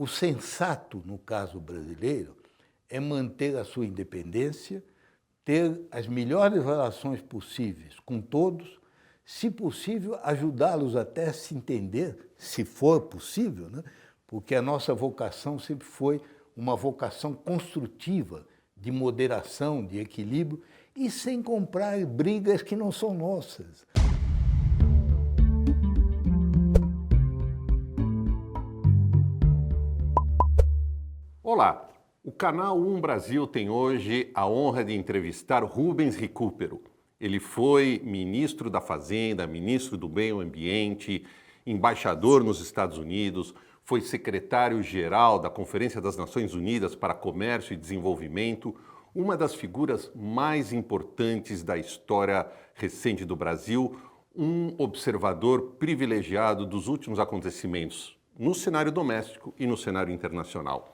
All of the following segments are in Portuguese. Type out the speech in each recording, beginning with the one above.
O sensato, no caso brasileiro, é manter a sua independência, ter as melhores relações possíveis com todos, se possível, ajudá-los até a se entender, se for possível, né? Porque a nossa vocação sempre foi uma vocação construtiva, de moderação, de equilíbrio, e sem comprar brigas que não são nossas. Olá, o canal 1 Brasil tem hoje a honra de entrevistar Rubens Recupero. Ele foi ministro da Fazenda, ministro do Meio Ambiente, embaixador nos Estados Unidos, foi secretário-geral da Conferência das Nações Unidas para Comércio e Desenvolvimento, uma das figuras mais importantes da história recente do Brasil, um observador privilegiado dos últimos acontecimentos no cenário doméstico e no cenário internacional.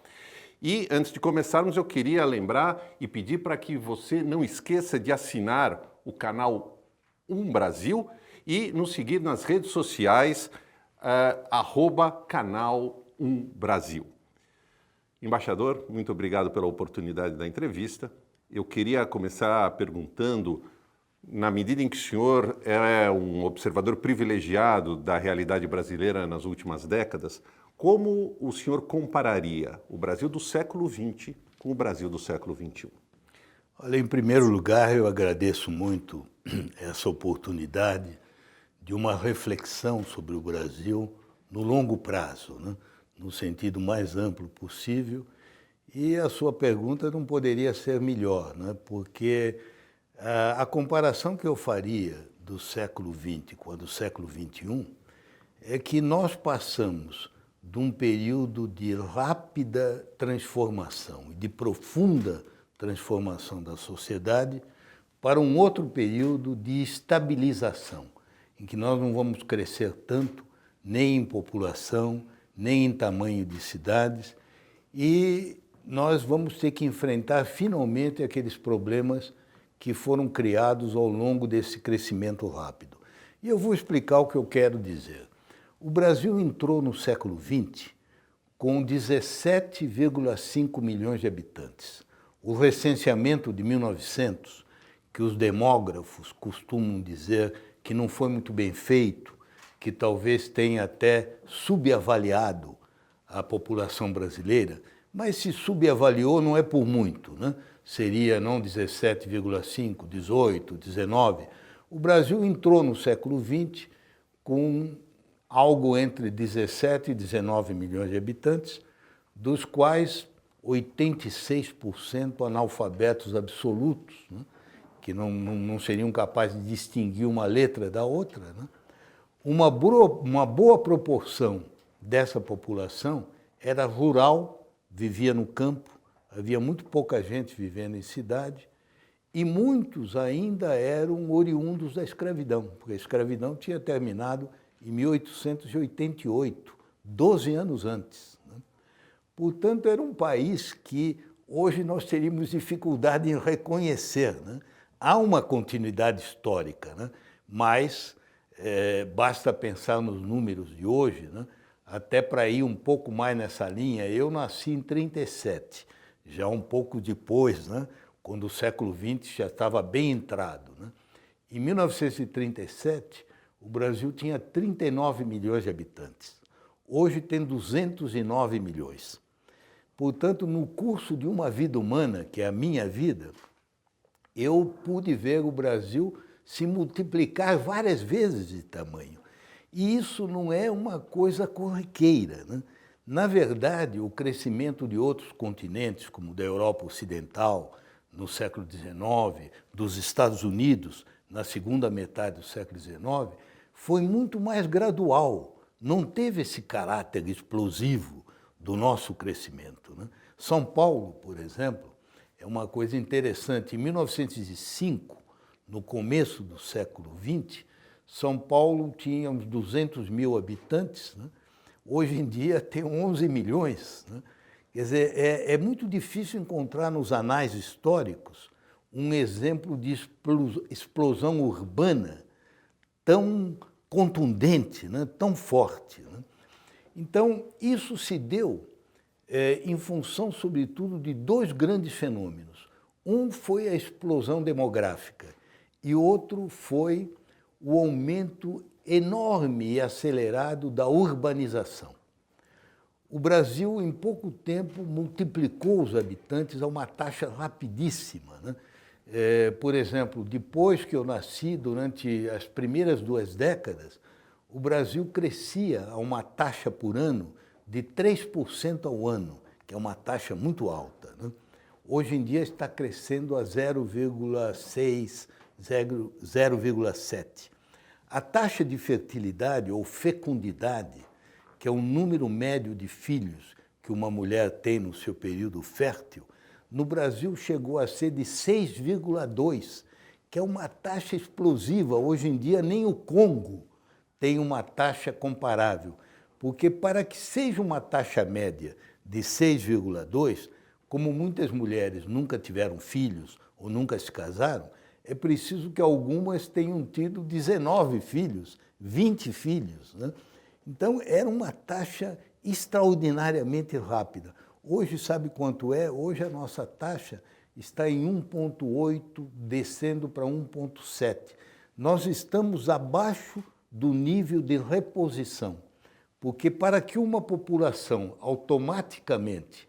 E antes de começarmos, eu queria lembrar e pedir para que você não esqueça de assinar o canal 1 Brasil e nos seguir nas redes sociais, @canal 1 Brasil. Embaixador, muito obrigado pela oportunidade da entrevista. Eu queria começar perguntando, na medida em que o senhor é um observador privilegiado da realidade brasileira nas últimas décadas, como o senhor compararia o Brasil do século XX com o Brasil do século XXI? Olha, em primeiro lugar, eu agradeço muito essa oportunidade de uma reflexão sobre o Brasil no longo prazo, né? No sentido mais amplo possível. E a sua pergunta não poderia ser melhor, né? Porque a comparação que eu faria do século XX com a do século XXI é que nós passamos de um período de rápida transformação e de profunda transformação da sociedade para um outro período de estabilização, em que nós não vamos crescer tanto, nem em população, nem em tamanho de cidades, e nós vamos ter que enfrentar finalmente aqueles problemas que foram criados ao longo desse crescimento rápido. E eu vou explicar o que eu quero dizer. O Brasil entrou no século XX com 17,5 milhões de habitantes. O recenseamento de 1900, que os demógrafos costumam dizer que não foi muito bem feito, que talvez tenha até subavaliado a população brasileira, mas se subavaliou não é por muito, né? Seria não 17,5, 18, 19. O Brasil entrou no século XX com algo entre 17 e 19 milhões de habitantes, dos quais 86% analfabetos absolutos, né? Que não seriam capazes de distinguir uma letra da outra, né? Uma boa proporção dessa população era rural, vivia no campo, havia muito pouca gente vivendo em cidade, e muitos ainda eram oriundos da escravidão, porque a escravidão tinha terminado em 1888, 12 anos antes, né? Portanto, era um país que hoje nós teríamos dificuldade em reconhecer, né? Há uma continuidade histórica, né? Mas basta pensar nos números de hoje, né? Até para ir um pouco mais nessa linha, eu nasci em 37, já um pouco depois, né? Quando o século XX já estava bem entrado, né? Em 1937, o Brasil tinha 39 milhões de habitantes. Hoje tem 209 milhões. Portanto, no curso de uma vida humana, que é a minha vida, eu pude ver o Brasil se multiplicar várias vezes de tamanho. E isso não é uma coisa corriqueira, né? Na verdade, o crescimento de outros continentes, como da Europa Ocidental, no século XIX, dos Estados Unidos, na segunda metade do século XIX, foi muito mais gradual, não teve esse caráter explosivo do nosso crescimento, né? São Paulo, por exemplo, é uma coisa interessante. Em 1905, no começo do século XX, São Paulo tinha uns 200 mil habitantes, né? Hoje em dia tem 11 milhões, né? Quer dizer, é muito difícil encontrar nos anais históricos um exemplo de explosão urbana tão contundente, né? Tão forte, né? Então, isso se deu em função, sobretudo, de dois grandes fenômenos. Um foi a explosão demográfica e outro foi o aumento enorme e acelerado da urbanização. O Brasil, em pouco tempo, multiplicou os habitantes a uma taxa rapidíssima, né? Por exemplo, depois que eu nasci, durante as primeiras 2 décadas, o Brasil crescia a uma taxa por ano de 3% ao ano, que é uma taxa muito alta, né? Hoje em dia está crescendo a 0,6, 0,7. A taxa de fertilidade ou fecundidade, que é o número médio de filhos que uma mulher tem no seu período fértil, no Brasil chegou a ser de 6,2, que é uma taxa explosiva. Hoje em dia nem o Congo tem uma taxa comparável, porque para que seja uma taxa média de 6,2, como muitas mulheres nunca tiveram filhos ou nunca se casaram, é preciso que algumas tenham tido 19 filhos, 20 filhos, né? Então, era uma taxa extraordinariamente rápida. Hoje, sabe quanto é? Hoje a nossa taxa está em 1,8, descendo para 1,7. Nós estamos abaixo do nível de reposição, porque para que uma população automaticamente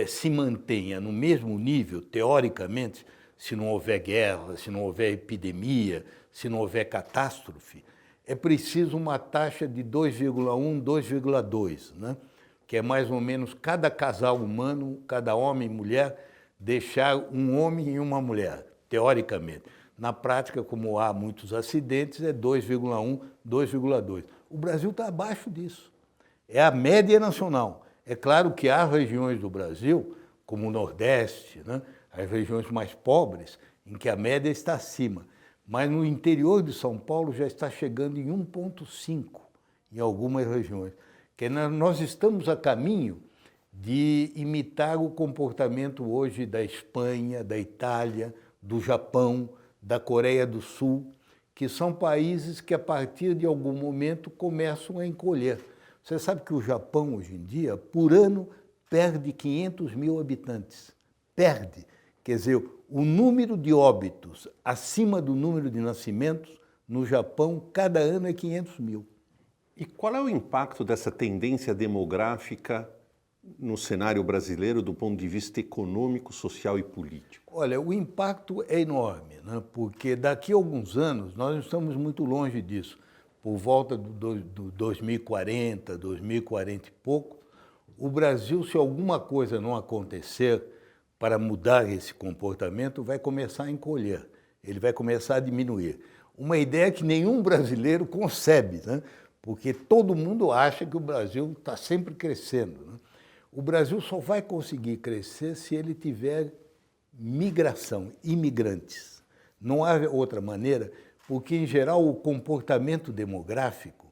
se mantenha no mesmo nível, teoricamente, se não houver guerra, se não houver epidemia, se não houver catástrofe, é preciso uma taxa de 2,1, 2,2, né? Que é mais ou menos cada casal humano, cada homem e mulher, deixar um homem e uma mulher, teoricamente. Na prática, como há muitos acidentes, é 2,1, 2,2. O Brasil está abaixo disso. É a média nacional. É claro que há regiões do Brasil, como o Nordeste, né? As regiões mais pobres, em que a média está acima. Mas no interior de São Paulo já está chegando em 1,5 em algumas regiões. Que nós estamos a caminho de imitar o comportamento hoje da Espanha, da Itália, do Japão, da Coreia do Sul, que são países que a partir de algum momento começam a encolher. Você sabe que o Japão hoje em dia, por ano, perde 500 mil habitantes. Perde. Quer dizer, o número de óbitos acima do número de nascimentos no Japão, cada ano é 500 mil. E qual é o impacto dessa tendência demográfica no cenário brasileiro do ponto de vista econômico, social e político? Olha, o impacto é enorme, né? Porque daqui a alguns anos, nós não estamos muito longe disso, por volta do 2040, 2040 e pouco, o Brasil, se alguma coisa não acontecer para mudar esse comportamento, vai começar a encolher, ele vai começar a diminuir. Uma ideia que nenhum brasileiro concebe, né? Porque todo mundo acha que o Brasil está sempre crescendo, né? O Brasil só vai conseguir crescer se ele tiver migração, imigrantes. Não há outra maneira, porque, em geral, o comportamento demográfico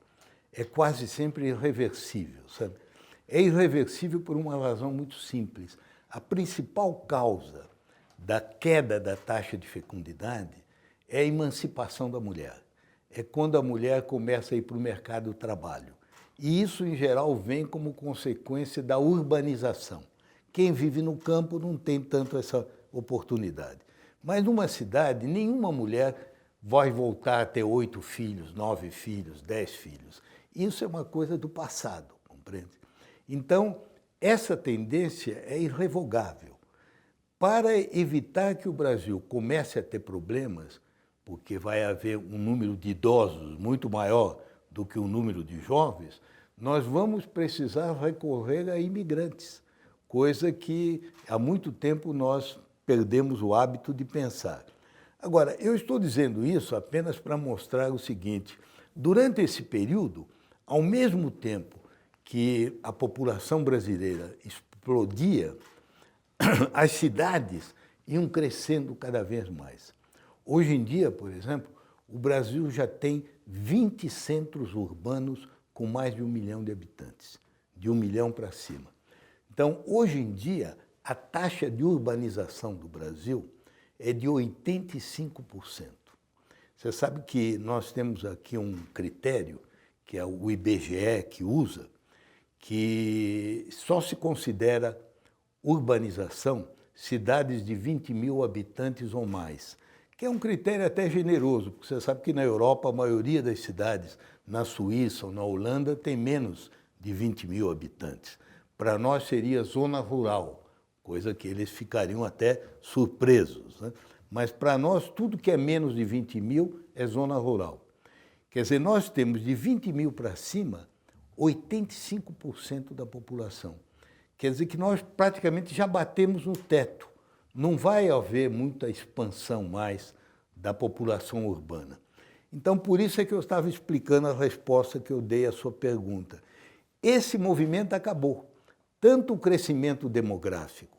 é quase sempre irreversível, sabe? É irreversível por uma razão muito simples. A principal causa da queda da taxa de fecundidade é a emancipação da mulher. É quando a mulher começa a ir para o mercado do trabalho. E isso, em geral, vem como consequência da urbanização. Quem vive no campo não tem tanto essa oportunidade. Mas numa cidade, nenhuma mulher vai voltar a ter 8 filhos, 9 filhos, 10 filhos. Isso é uma coisa do passado, compreende? Então, essa tendência é irrevogável. Para evitar que o Brasil comece a ter problemas, porque vai haver um número de idosos muito maior do que o número de jovens, nós vamos precisar recorrer a imigrantes, coisa que há muito tempo nós perdemos o hábito de pensar. Agora, eu estou dizendo isso apenas para mostrar o seguinte: durante esse período, ao mesmo tempo que a população brasileira explodia, as cidades iam crescendo cada vez mais. Hoje em dia, por exemplo, o Brasil já tem 20 centros urbanos com mais de 1 milhão de habitantes, de 1 milhão para cima. Então, hoje em dia, a taxa de urbanização do Brasil é de 85%. Você sabe que nós temos aqui um critério, que é o IBGE que usa, que só se considera urbanização cidades de 20 mil habitantes ou mais, que é um critério até generoso, porque você sabe que na Europa a maioria das cidades, na Suíça ou na Holanda, tem menos de 20 mil habitantes. Para nós seria zona rural, coisa que eles ficariam até surpresos, né? Mas para nós tudo que é menos de 20 mil é zona rural. Quer dizer, nós temos de 20 mil para cima 85% da população. Quer dizer que nós praticamente já batemos no teto. Não vai haver muita expansão mais da população urbana. Então, por isso é que eu estava explicando a resposta que eu dei à sua pergunta. Esse movimento acabou. Tanto o crescimento demográfico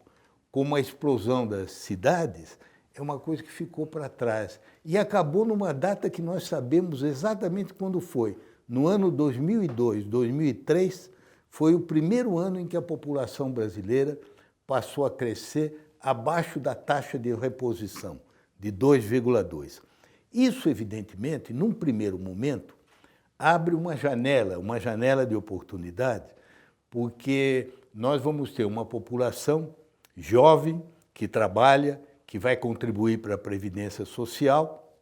como a explosão das cidades é uma coisa que ficou para trás. E acabou numa data que nós sabemos exatamente quando foi. No ano 2002, 2003, foi o primeiro ano em que a população brasileira passou a crescer abaixo da taxa de reposição, de 2,2. Isso, evidentemente, num primeiro momento, abre uma janela de oportunidade, porque nós vamos ter uma população jovem, que trabalha, que vai contribuir para a Previdência Social,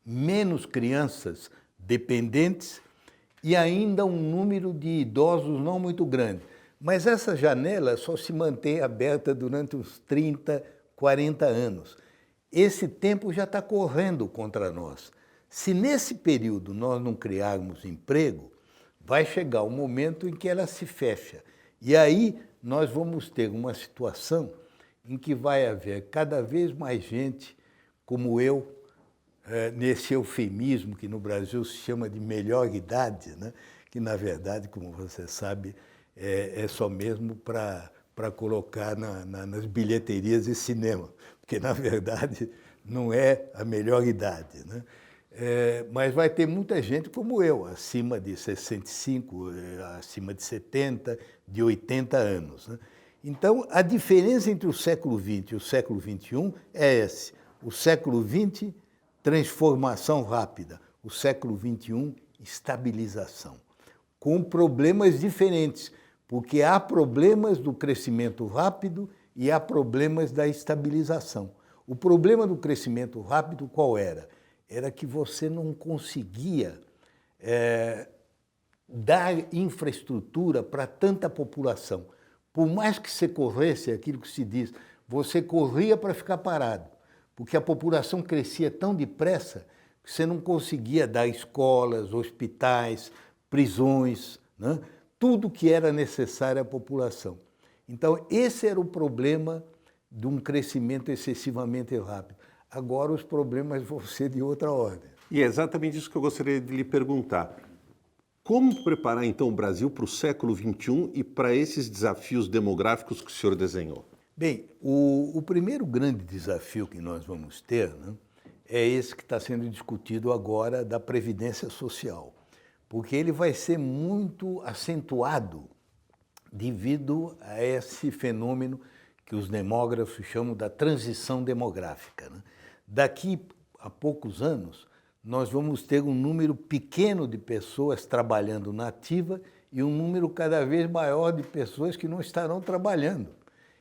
menos crianças dependentes e ainda um número de idosos não muito grande. Mas essa janela só se mantém aberta durante uns 30, 40 anos. Esse tempo já está correndo contra nós. Se nesse período nós não criarmos emprego, vai chegar o momento em que ela se fecha. E aí nós vamos ter uma situação em que vai haver cada vez mais gente como eu, nesse eufemismo que no Brasil se chama de melhor idade, né? Que na verdade, como você sabe, é só mesmo para colocar nas bilheterias de cinema, porque na verdade não é a melhor idade, né? Mas vai ter muita gente como eu, acima de 65, acima de 70, de 80 anos, né? Então, a diferença entre o século XX e o século XXI é esse. O século XX, transformação rápida. O século XXI, estabilização. Com problemas diferentes, porque há problemas do crescimento rápido e há problemas da estabilização. O problema do crescimento rápido qual era? Era que você não conseguia dar infraestrutura para tanta população. Por mais que você corresse, aquilo que se diz, você corria para ficar parado, porque a população crescia tão depressa que você não conseguia dar escolas, hospitais, prisões, né? Tudo que era necessário à população. Então, esse era o problema de um crescimento excessivamente rápido. Agora os problemas vão ser de outra ordem. E é exatamente isso que eu gostaria de lhe perguntar. Como preparar, então, o Brasil para o século XXI e para esses desafios demográficos que o senhor desenhou? Bem, o primeiro grande desafio que nós vamos ter, né, é esse que está sendo discutido agora da Previdência Social, porque ele vai ser muito acentuado devido a esse fenômeno que os demógrafos chamam da transição demográfica, né? Daqui a poucos anos, nós vamos ter um número pequeno de pessoas trabalhando na ativa e um número cada vez maior de pessoas que não estarão trabalhando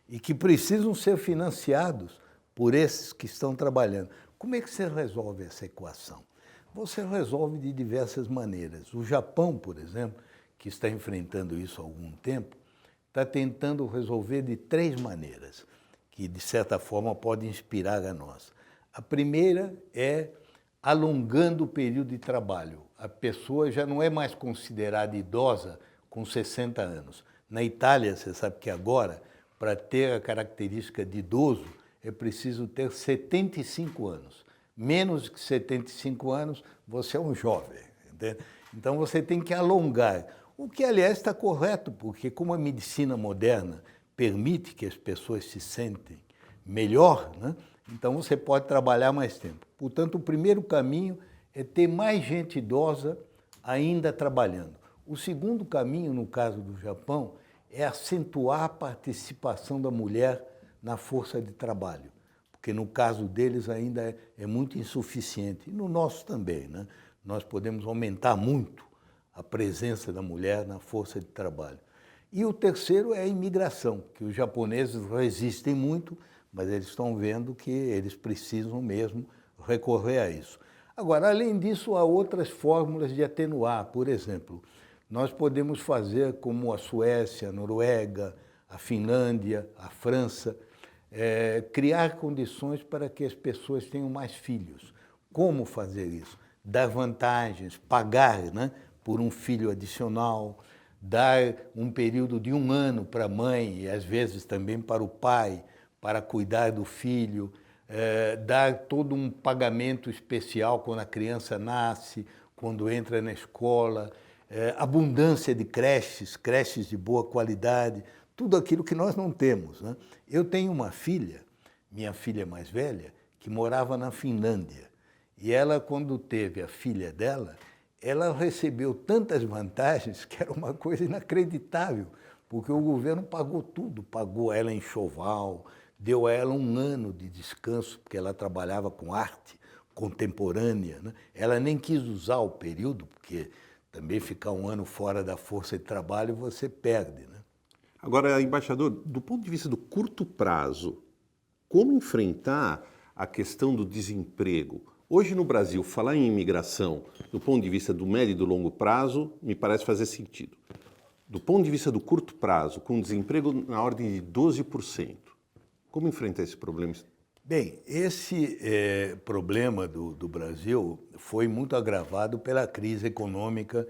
e que precisam ser financiados por esses que estão trabalhando. Como é que você resolve essa equação? Você resolve de diversas maneiras. O Japão, por exemplo, que está enfrentando isso há algum tempo, está tentando resolver de 3 maneiras, que de certa forma podem inspirar a nós. A primeira é alongando o período de trabalho. A pessoa já não é mais considerada idosa com 60 anos. Na Itália, você sabe que agora, para ter a característica de idoso, é preciso ter 75 anos. Menos que 75 anos, você é um jovem, entende? Então você tem que alongar, o que aliás está correto, porque como a medicina moderna permite que as pessoas se sentem melhor, né? Então você pode trabalhar mais tempo. Portanto, o primeiro caminho é ter mais gente idosa ainda trabalhando. O segundo caminho, no caso do Japão, é acentuar a participação da mulher na força de trabalho, porque no caso deles ainda é muito insuficiente, e no nosso também, né? Nós podemos aumentar muito a presença da mulher na força de trabalho. E o terceiro é a imigração, que os japoneses resistem muito, mas eles estão vendo que eles precisam mesmo recorrer a isso. Agora, além disso, há outras fórmulas de atenuar. Por exemplo, nós podemos fazer como a Suécia, a Noruega, a Finlândia, a França, criar condições para que as pessoas tenham mais filhos. Como fazer isso? Dar vantagens, pagar, né, por um filho adicional, dar um período de 1 ano para a mãe e às vezes também para o pai, para cuidar do filho, dar todo um pagamento especial quando a criança nasce, quando entra na escola, abundância de creches, creches de boa qualidade, tudo aquilo que nós não temos, né? Eu tenho uma filha, minha filha mais velha, que morava na Finlândia. E ela, quando teve a filha dela, ela recebeu tantas vantagens que era uma coisa inacreditável, porque o governo pagou tudo, pagou ela enxoval, deu a ela 1 ano de descanso, porque ela trabalhava com arte contemporânea, né? Ela nem quis usar o período, porque também ficar 1 ano fora da força de trabalho você perde, né? Agora, embaixador, do ponto de vista do curto prazo, como enfrentar a questão do desemprego? Hoje no Brasil, falar em imigração do ponto de vista do médio e do longo prazo me parece fazer sentido. Do ponto de vista do curto prazo, com desemprego na ordem de 12%, como enfrentar esse problema? Bem, esse problema do Brasil foi muito agravado pela crise econômica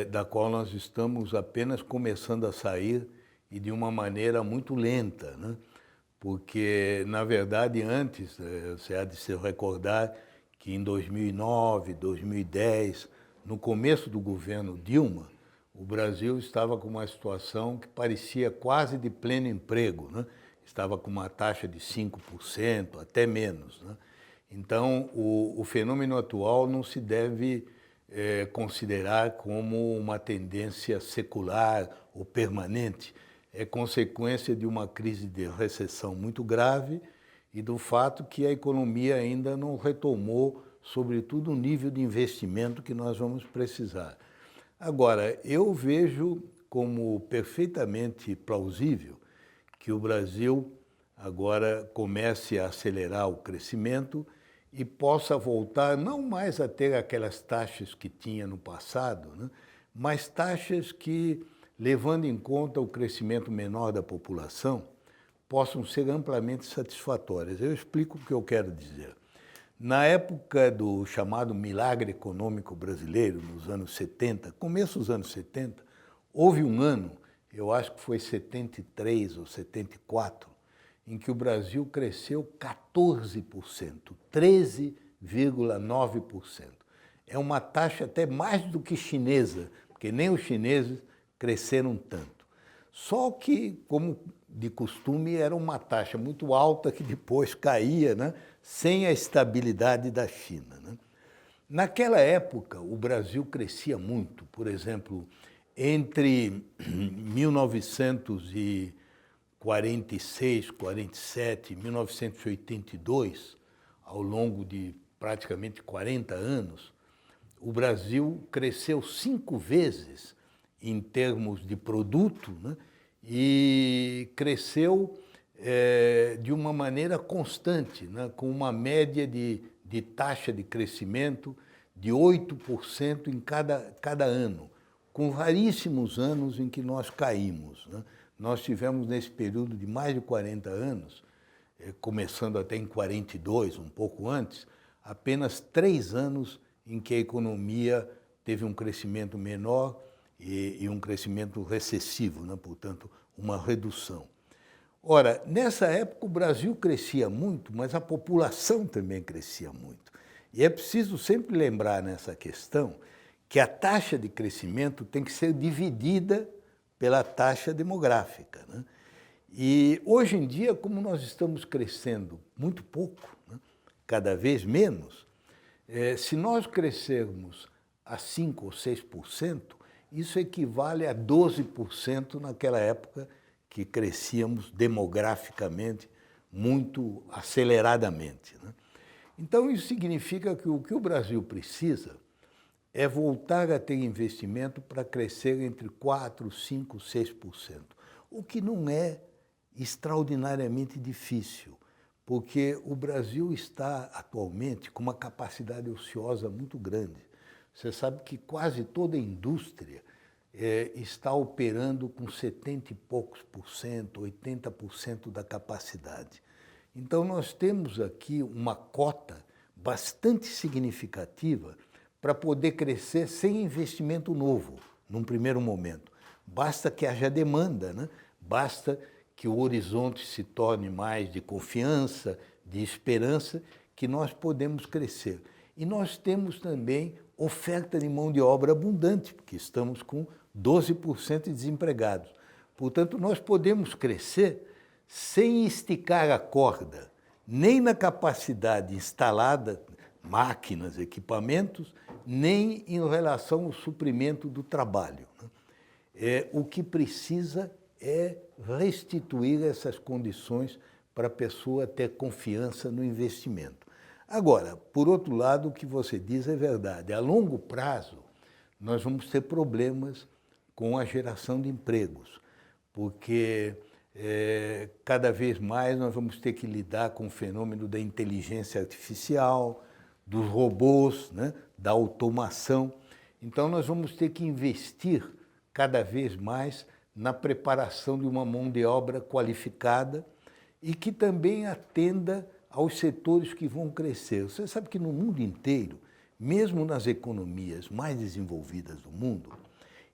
da qual nós estamos apenas começando a sair e de uma maneira muito lenta, né? Porque, na verdade, antes, você há de se recordar que em 2009, 2010, no começo do governo Dilma, o Brasil estava com uma situação que parecia quase de pleno emprego, né? Estava com uma taxa de 5%, até menos, né? Então, o fenômeno atual não se deve considerar como uma tendência secular ou permanente. É consequência de uma crise de recessão muito grave e do fato que a economia ainda não retomou, sobretudo, o nível de investimento que nós vamos precisar. Agora, eu vejo como perfeitamente plausível que o Brasil agora comece a acelerar o crescimento e possa voltar não mais a ter aquelas taxas que tinha no passado, né, mas taxas que, levando em conta o crescimento menor da população, possam ser amplamente satisfatórias. Eu explico o que eu quero dizer. Na época do chamado milagre econômico brasileiro, nos anos 70, começo dos anos 70, houve um ano, eu acho que foi 73 ou 74, em que o Brasil cresceu 14%, 13,9%. É uma taxa até mais do que chinesa, porque nem os chineses cresceram tanto. Só que, como de costume, era uma taxa muito alta que depois caía, né, sem a estabilidade da China, né? Naquela época, o Brasil crescia muito. Por exemplo, entre 1946, 47 e 1982, ao longo de praticamente 40 anos, o Brasil cresceu 5 vezes em termos de produto, né? E cresceu de uma maneira constante, né? Com uma média de taxa de crescimento de 8% em cada ano, com raríssimos anos em que nós caímos, né? Nós tivemos nesse período de mais de 40 anos, começando até em 42, um pouco antes, apenas 3 anos em que a economia teve um crescimento menor e um crescimento recessivo, né? Portanto, uma redução. Ora, nessa época o Brasil crescia muito, mas a população também crescia muito. E é preciso sempre lembrar nessa questão que a taxa de crescimento tem que ser dividida pela taxa demográfica, né? E hoje em dia, como nós estamos crescendo muito pouco, né? Cada vez menos, se nós crescermos a 5% ou 6%, isso equivale a 12% naquela época que crescíamos demograficamente muito aceleradamente, né? Então, isso significa que o Brasil precisa é voltar a ter investimento para crescer entre 4%, 5%, 6%, o que não é extraordinariamente difícil, porque o Brasil está atualmente com uma capacidade ociosa muito grande. Você sabe que quase toda a indústria está operando com 70 e poucos por cento, 80% da capacidade. Então nós temos aqui uma cota bastante significativa para poder crescer sem investimento novo, num primeiro momento. Basta que haja demanda, né? Basta que o horizonte se torne mais de confiança, de esperança, que nós podemos crescer. E nós temos também oferta de mão de obra abundante, porque estamos com 12% de desempregados. Portanto, nós podemos crescer sem esticar a corda, nem na capacidade instalada, máquinas, equipamentos, nem em relação ao suprimento do trabalho. O que precisa é restituir essas condições para a pessoa ter confiança no investimento. Agora, por outro lado, o que você diz é verdade. A longo prazo, nós vamos ter problemas com a geração de empregos, porque cada vez mais nós vamos ter que lidar com o fenômeno da inteligência artificial, dos robôs, né, da automação. Então, nós vamos ter que investir cada vez mais na preparação de uma mão de obra qualificada e que também atenda aos setores que vão crescer. Você sabe que no mundo inteiro, mesmo nas economias mais desenvolvidas do mundo,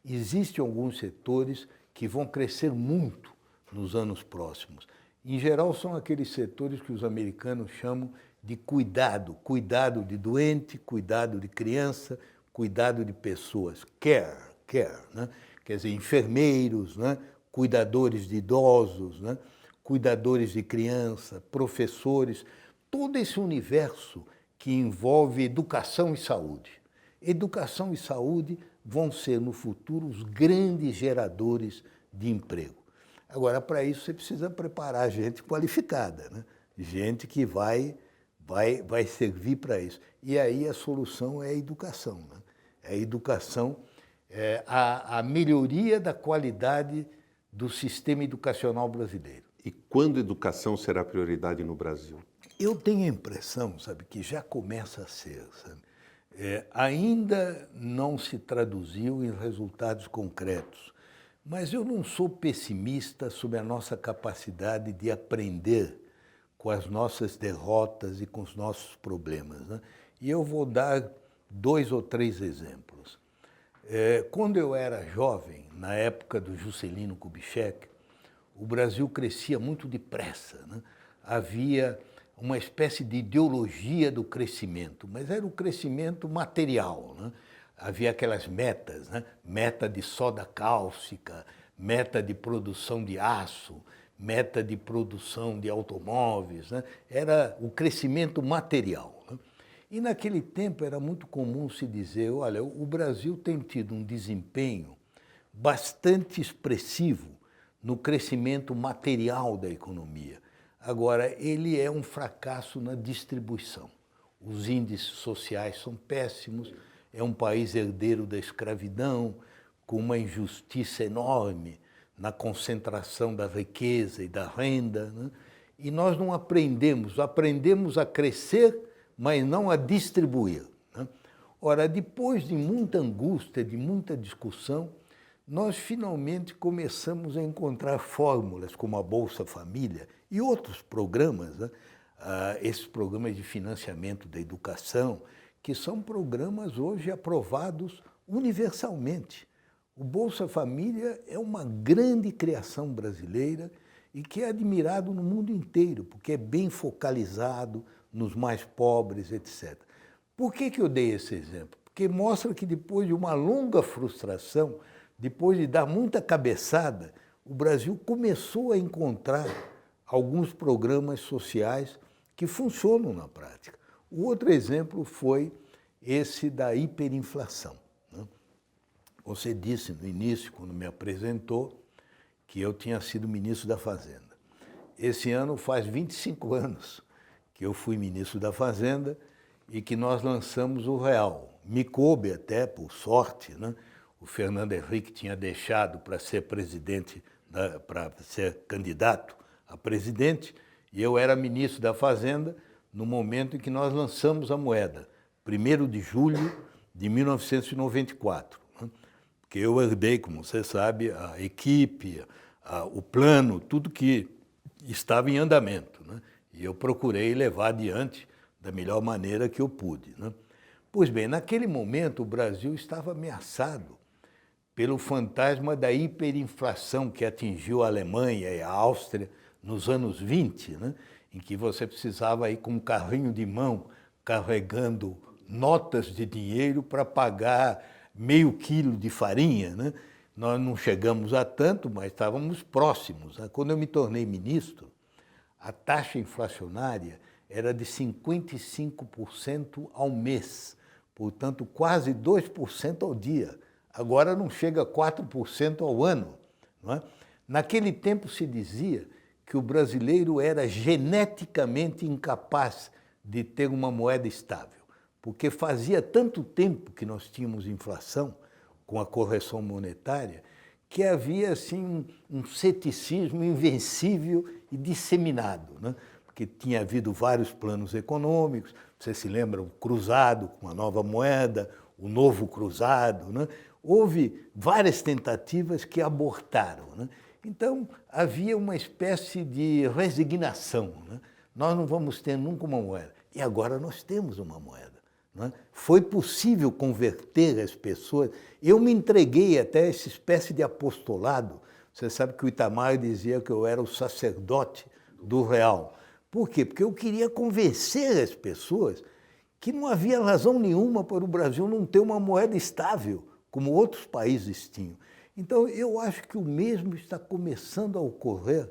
existem alguns setores que vão crescer muito nos anos próximos. Em geral, são aqueles setores que os americanos chamam de cuidado, cuidado de doente, cuidado de criança, cuidado de pessoas, care, né? Quer dizer, enfermeiros, né? Cuidadores de idosos, né? Cuidadores de criança, professores, todo esse universo que envolve educação e saúde. Educação e saúde vão ser, no futuro, os grandes geradores de emprego. Agora, para isso, você precisa preparar gente qualificada, né? Gente que vai servir para isso. E aí a solução é a educação, né? A educação, a melhoria da qualidade do sistema educacional brasileiro. E quando a educação será prioridade no Brasil? Eu tenho a impressão, sabe, que já começa a ser, sabe? Ainda não se traduziu em resultados concretos, mas eu não sou pessimista sobre a nossa capacidade de aprender com as nossas derrotas e com os nossos problemas, né? E eu vou dar 2 ou 3 exemplos. Quando eu era jovem, na época do Juscelino Kubitschek, o Brasil crescia muito depressa, né? Havia uma espécie de ideologia do crescimento, mas era o crescimento material, né? Havia aquelas metas, né? Meta de soda cáustica, meta de produção de aço, meta de produção de automóveis, né? Era o crescimento material, né? E naquele tempo era muito comum se dizer, olha, o Brasil tem tido um desempenho bastante expressivo no crescimento material da economia. Agora, ele é um fracasso na distribuição. Os índices sociais são péssimos, é um país herdeiro da escravidão, com uma injustiça enorme na concentração da riqueza e da renda, né? E nós não aprendemos a crescer, mas não a distribuir, né? Ora, depois de muita angústia, de muita discussão, nós finalmente começamos a encontrar fórmulas como a Bolsa Família e outros programas, né? Esses programas de financiamento da educação, que são programas hoje aprovados universalmente. O Bolsa Família é uma grande criação brasileira e que é admirado no mundo inteiro, porque é bem focalizado nos mais pobres, etc. Por que eu dei esse exemplo? Porque mostra que depois de uma longa frustração, depois de dar muita cabeçada, o Brasil começou a encontrar alguns programas sociais que funcionam na prática. O outro exemplo foi esse da hiperinflação, né? Você disse no início, quando me apresentou, que eu tinha sido ministro da Fazenda. Esse ano faz 25 anos que eu fui ministro da Fazenda e que nós lançamos o real, me coube até, por sorte, né? O Fernando Henrique tinha deixado para ser presidente, para ser candidato a presidente, e eu era ministro da Fazenda no momento em que nós lançamos a moeda, 1º de julho de 1994. Né? Porque eu herdei, como você sabe, a equipe, o plano, tudo que estava em andamento, né? E eu procurei levar adiante da melhor maneira que eu pude, né? Pois bem, naquele momento o Brasil estava ameaçado pelo fantasma da hiperinflação que atingiu a Alemanha e a Áustria nos anos 20, né? Em que você precisava ir com um carrinho de mão carregando notas de dinheiro para pagar meio quilo de farinha, né? Nós não chegamos a tanto, mas estávamos próximos, né? Quando eu me tornei ministro, a taxa inflacionária era de 55% ao mês, portanto, quase 2% ao dia. Agora não chega a 4% ao ano. Não é? Naquele tempo se dizia que o brasileiro era geneticamente incapaz de ter uma moeda estável, porque fazia tanto tempo que nós tínhamos inflação com a correção monetária, que havia assim um ceticismo invencível e disseminado, né? Porque tinha havido vários planos econômicos, você se lembra, o cruzado com a nova moeda, o novo cruzado, né? Houve várias tentativas que abortaram, né? Então, havia uma espécie de resignação, né? Nós não vamos ter nunca uma moeda. E agora nós temos uma moeda. Né? Foi possível converter as pessoas. Eu me entreguei até a essa espécie de apostolado. Você sabe que o Itamar dizia que eu era o sacerdote do real. Por quê? Porque eu queria convencer as pessoas que não havia razão nenhuma para o Brasil não ter uma moeda estável, como outros países tinham. Então, eu acho que o mesmo está começando a ocorrer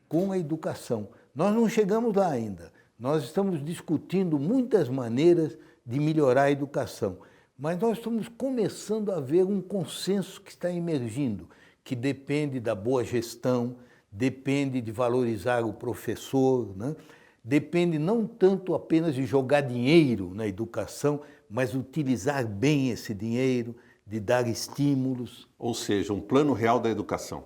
com a educação. Nós não chegamos lá ainda. Nós estamos discutindo muitas maneiras de melhorar a educação, mas nós estamos começando a ver um consenso que está emergindo, que depende da boa gestão, depende de valorizar o professor, né? Depende não tanto apenas de jogar dinheiro na educação, mas utilizar bem esse dinheiro, de dar estímulos. Ou seja, um plano real da educação.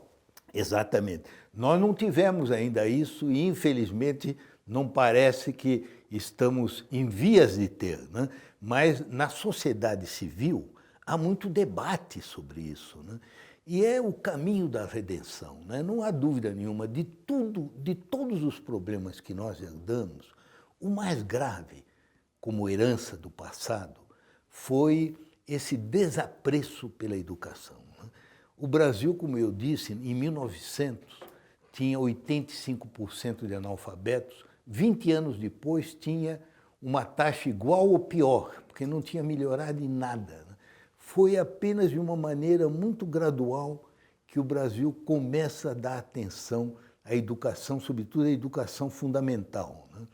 Exatamente. Nós não tivemos ainda isso e, infelizmente, não parece que estamos em vias de ter, né? Mas na sociedade civil há muito debate sobre isso, né? E é o caminho da redenção, né? Não há dúvida nenhuma de todos os problemas que nós herdamos, o mais grave, como herança do passado, foi esse desapreço pela educação, né? O Brasil, como eu disse, em 1900 tinha 85% de analfabetos, 20 anos depois tinha uma taxa igual ou pior, porque não tinha melhorado em nada, né? Foi apenas de uma maneira muito gradual que o Brasil começa a dar atenção à educação, sobretudo à educação fundamental, né?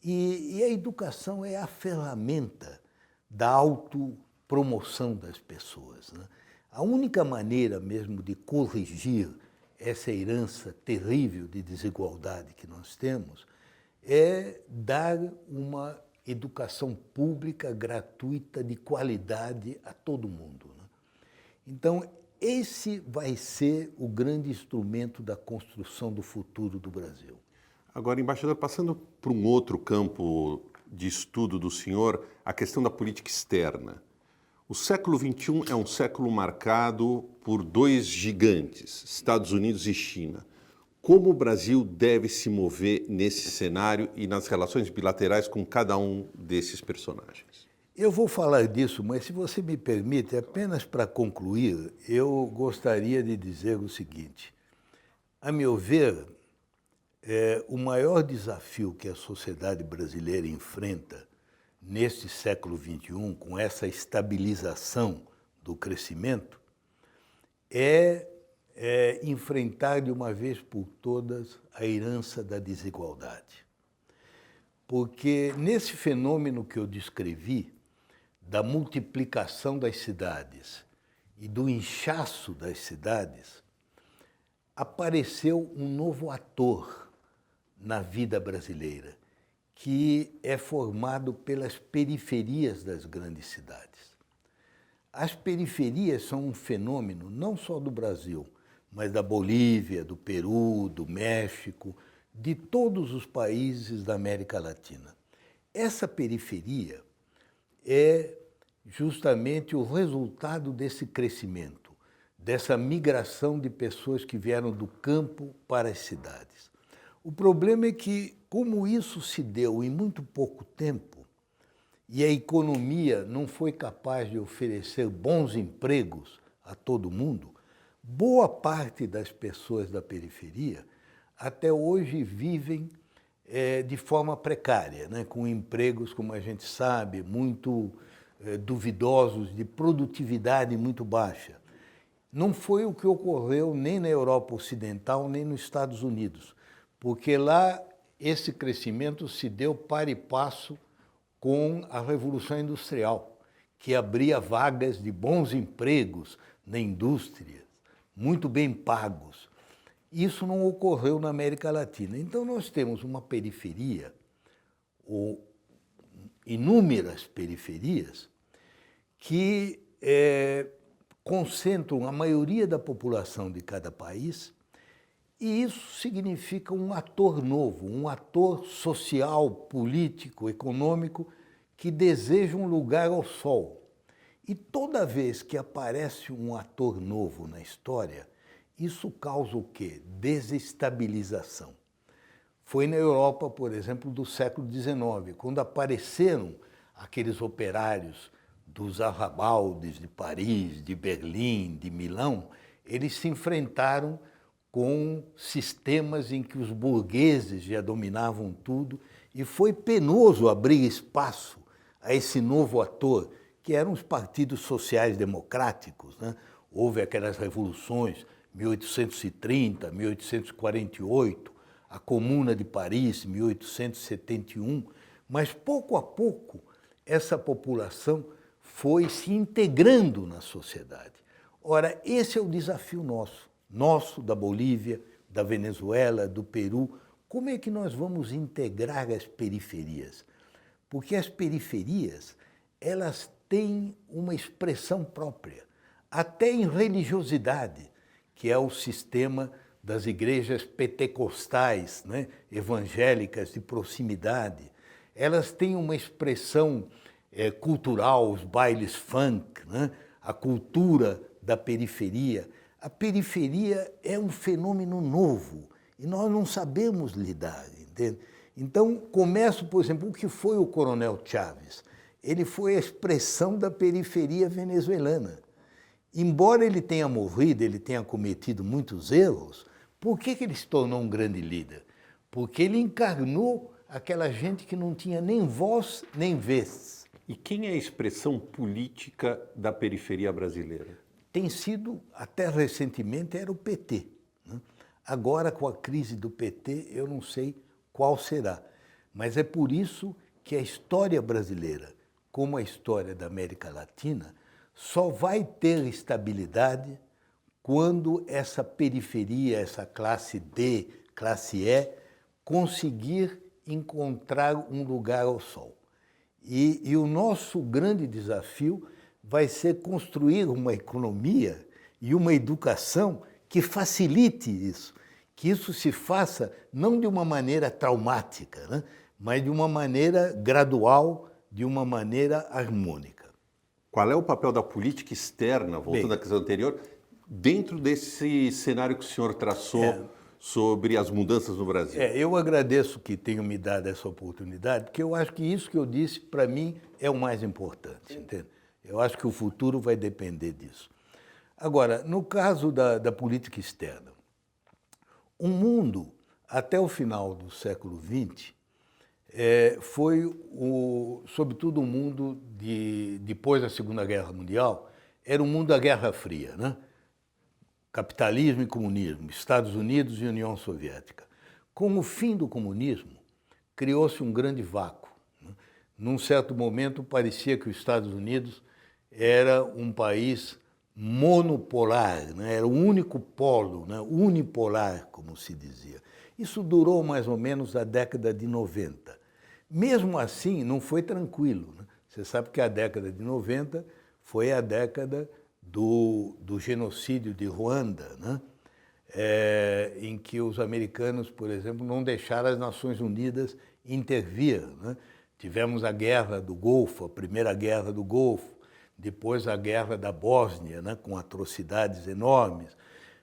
E a educação é a ferramenta da autopromoção das pessoas, né? A única maneira mesmo de corrigir essa herança terrível de desigualdade que nós temos é dar uma educação pública, gratuita, de qualidade a todo mundo, né? Então, esse vai ser o grande instrumento da construção do futuro do Brasil. Agora, embaixador, passando para um outro campo de estudo do senhor, a questão da política externa. O século XXI é um século marcado por dois gigantes, Estados Unidos e China. Como o Brasil deve se mover nesse cenário e nas relações bilaterais com cada um desses personagens? Eu vou falar disso, mas se você me permite, apenas para concluir, eu gostaria de dizer o seguinte. A meu ver, o maior desafio que a sociedade brasileira enfrenta neste século XXI, com essa estabilização do crescimento, é enfrentar de uma vez por todas a herança da desigualdade. Porque nesse fenômeno que eu descrevi, da multiplicação das cidades e do inchaço das cidades, apareceu um novo ator na vida brasileira, que é formado pelas periferias das grandes cidades. As periferias são um fenômeno não só do Brasil, mas da Bolívia, do Peru, do México, de todos os países da América Latina. Essa periferia é justamente o resultado desse crescimento, dessa migração de pessoas que vieram do campo para as cidades. O problema é que, como isso se deu em muito pouco tempo, e a economia não foi capaz de oferecer bons empregos a todo mundo, boa parte das pessoas da periferia até hoje vivem de forma precária, né? Com empregos, como a gente sabe, muito duvidosos, de produtividade muito baixa. Não foi o que ocorreu nem na Europa Ocidental, nem nos Estados Unidos, porque lá esse crescimento se deu para e passo com a Revolução Industrial, que abria vagas de bons empregos na indústria, muito bem pagos. Isso não ocorreu na América Latina. Então nós temos uma periferia, ou inúmeras periferias, que concentram a maioria da população de cada país, e isso significa um ator novo, um ator social, político, econômico, que deseja um lugar ao sol. E toda vez que aparece um ator novo na história, isso causa o quê? Desestabilização. Foi na Europa, por exemplo, do século XIX, quando apareceram aqueles operários dos arrabaldes de Paris, de Berlim, de Milão, eles se enfrentaram com sistemas em que os burgueses já dominavam tudo, e foi penoso abrir espaço a esse novo ator, que eram os partidos sociais democráticos, né? Houve aquelas revoluções, 1830, 1848, a Comuna de Paris, 1871, mas pouco a pouco essa população foi se integrando na sociedade. Ora, esse é o desafio nosso da Bolívia, da Venezuela, do Peru. Como é que nós vamos integrar as periferias? Porque as periferias, elas têm uma expressão própria, até em religiosidade, que é o sistema das igrejas pentecostais, né, evangélicas de proximidade. Elas têm uma expressão cultural, os bailes funk, né, a cultura da periferia. A periferia é um fenômeno novo e nós não sabemos lidar, entende? Então, começo, por exemplo, o que foi o Coronel Chávez? Ele foi a expressão da periferia venezuelana. Embora ele tenha morrido, ele tenha cometido muitos erros, por que ele se tornou um grande líder? Porque ele encarnou aquela gente que não tinha nem voz nem vez. E quem é a expressão política da periferia brasileira? Tem sido, até recentemente, era o PT. Né? Agora, com a crise do PT, eu não sei qual será. Mas é por isso que a história brasileira, como a história da América Latina, só vai ter estabilidade quando essa periferia, essa classe D, classe E, conseguir encontrar um lugar ao sol. E o nosso grande desafio vai ser construir uma economia e uma educação que facilite isso, que isso se faça não de uma maneira traumática, né, mas de uma maneira gradual, de uma maneira harmônica. Qual é o papel da política externa, voltando à questão anterior, dentro desse cenário que o senhor traçou sobre as mudanças no Brasil? Eu agradeço que tenham me dado essa oportunidade, porque eu acho que isso que eu disse, para mim, é o mais importante, entende? Eu acho que o futuro vai depender disso. Agora, no caso da política externa, o mundo, até o final do século XX, foi, sobretudo, o mundo depois da Segunda Guerra Mundial, era o mundo da Guerra Fria, né? Capitalismo e comunismo, Estados Unidos e União Soviética. Com o fim do comunismo, criou-se um grande vácuo. Né? Num certo momento, parecia que os Estados Unidos era um país monopolar, né? Era o único polo, né? Unipolar, como se dizia. Isso durou mais ou menos a década de 90. Mesmo assim, não foi tranquilo. Né? Você sabe que a década de 90 foi a década do genocídio de Ruanda, né? Em que os americanos, por exemplo, não deixaram as Nações Unidas intervir, né? Tivemos a Guerra do Golfo, a Primeira Guerra do Golfo, depois a Guerra da Bósnia, né? Com atrocidades enormes.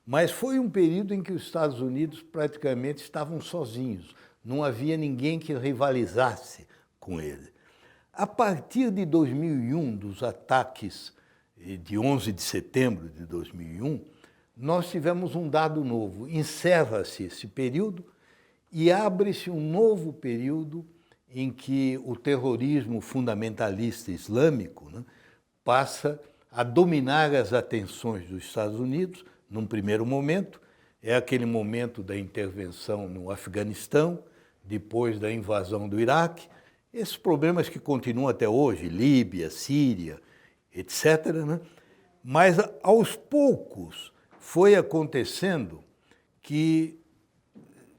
Mas foi um período em que os Estados Unidos praticamente estavam sozinhos, não havia ninguém que rivalizasse com ele. A partir de 2001, dos ataques de 11 de setembro de 2001, nós tivemos um dado novo. Encerra-se esse período e abre-se um novo período em que o terrorismo fundamentalista islâmico, né, passa a dominar as atenções dos Estados Unidos. Num primeiro momento, é aquele momento da intervenção no Afeganistão, depois da invasão do Iraque, esses problemas que continuam até hoje, Líbia, Síria, etc., né? Mas, aos poucos, foi acontecendo que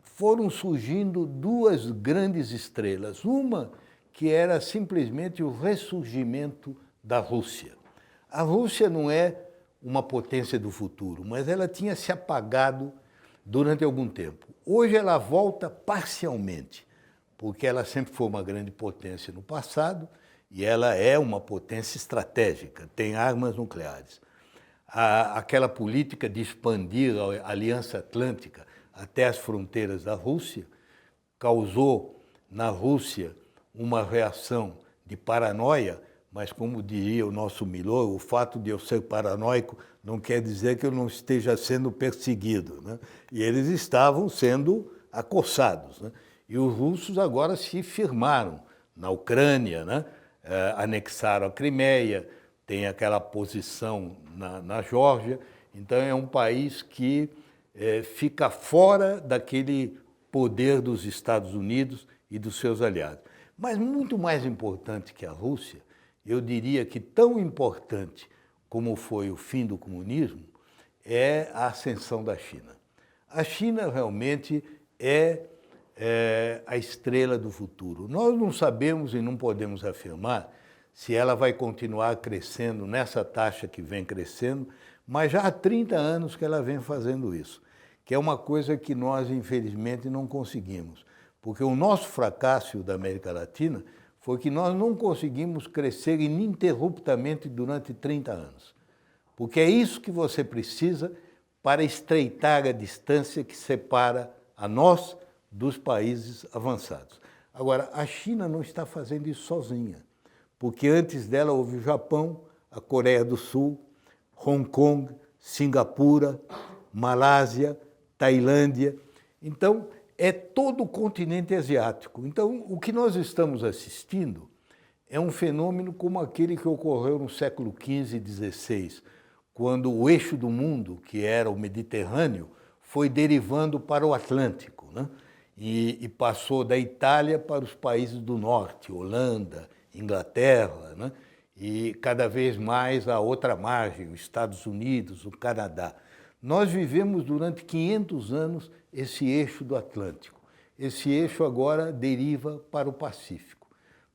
foram surgindo duas grandes estrelas. Uma que era simplesmente o ressurgimento da Rússia. A Rússia não é uma potência do futuro, mas ela tinha se apagado durante algum tempo. Hoje ela volta parcialmente, porque ela sempre foi uma grande potência no passado e ela é uma potência estratégica, tem armas nucleares. Aquela política de expandir a Aliança Atlântica até as fronteiras da Rússia causou na Rússia uma reação de paranoia, mas como diria o nosso Milor, o fato de eu ser paranoico não quer dizer que eu não esteja sendo perseguido, né? E eles estavam sendo acossados, né? E os russos agora se firmaram na Ucrânia, né? Anexaram a Crimeia, tem aquela posição na Geórgia, então é um país que fica fora daquele poder dos Estados Unidos e dos seus aliados. Mas muito mais importante que a Rússia, eu diria que tão importante como foi o fim do comunismo, é a ascensão da China. A China realmente é a estrela do futuro. Nós não sabemos e não podemos afirmar se ela vai continuar crescendo nessa taxa que vem crescendo, mas já há 30 anos que ela vem fazendo isso, que é uma coisa que nós, infelizmente, não conseguimos. Porque o nosso fracasso da América Latina foi que nós não conseguimos crescer ininterruptamente durante 30 anos. Porque é isso que você precisa para estreitar a distância que separa a nós dos países avançados. Agora, a China não está fazendo isso sozinha, porque antes dela houve o Japão, a Coreia do Sul, Hong Kong, Singapura, Malásia, Tailândia. Então, é todo o continente asiático. Então, o que nós estamos assistindo é um fenômeno como aquele que ocorreu no século XV e XVI, quando o eixo do mundo, que era o Mediterrâneo, foi derivando para o Atlântico, né? E passou da Itália para os países do norte, Holanda, Inglaterra, né? E cada vez mais a outra margem, os Estados Unidos, o Canadá. Nós vivemos durante 500 anos esse eixo do Atlântico. Esse eixo agora deriva para o Pacífico,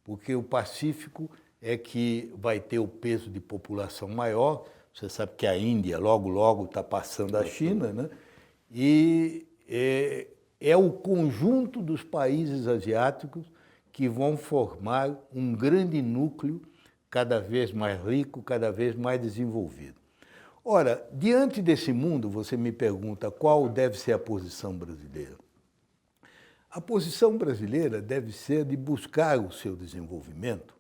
porque o Pacífico é que vai ter o peso de população maior. Você sabe que a Índia logo está passando a China, né? E é o conjunto dos países asiáticos que vão formar um grande núcleo cada vez mais rico, cada vez mais desenvolvido. Ora, diante desse mundo, você me pergunta qual deve ser a posição brasileira. A posição brasileira deve ser de buscar o seu desenvolvimento,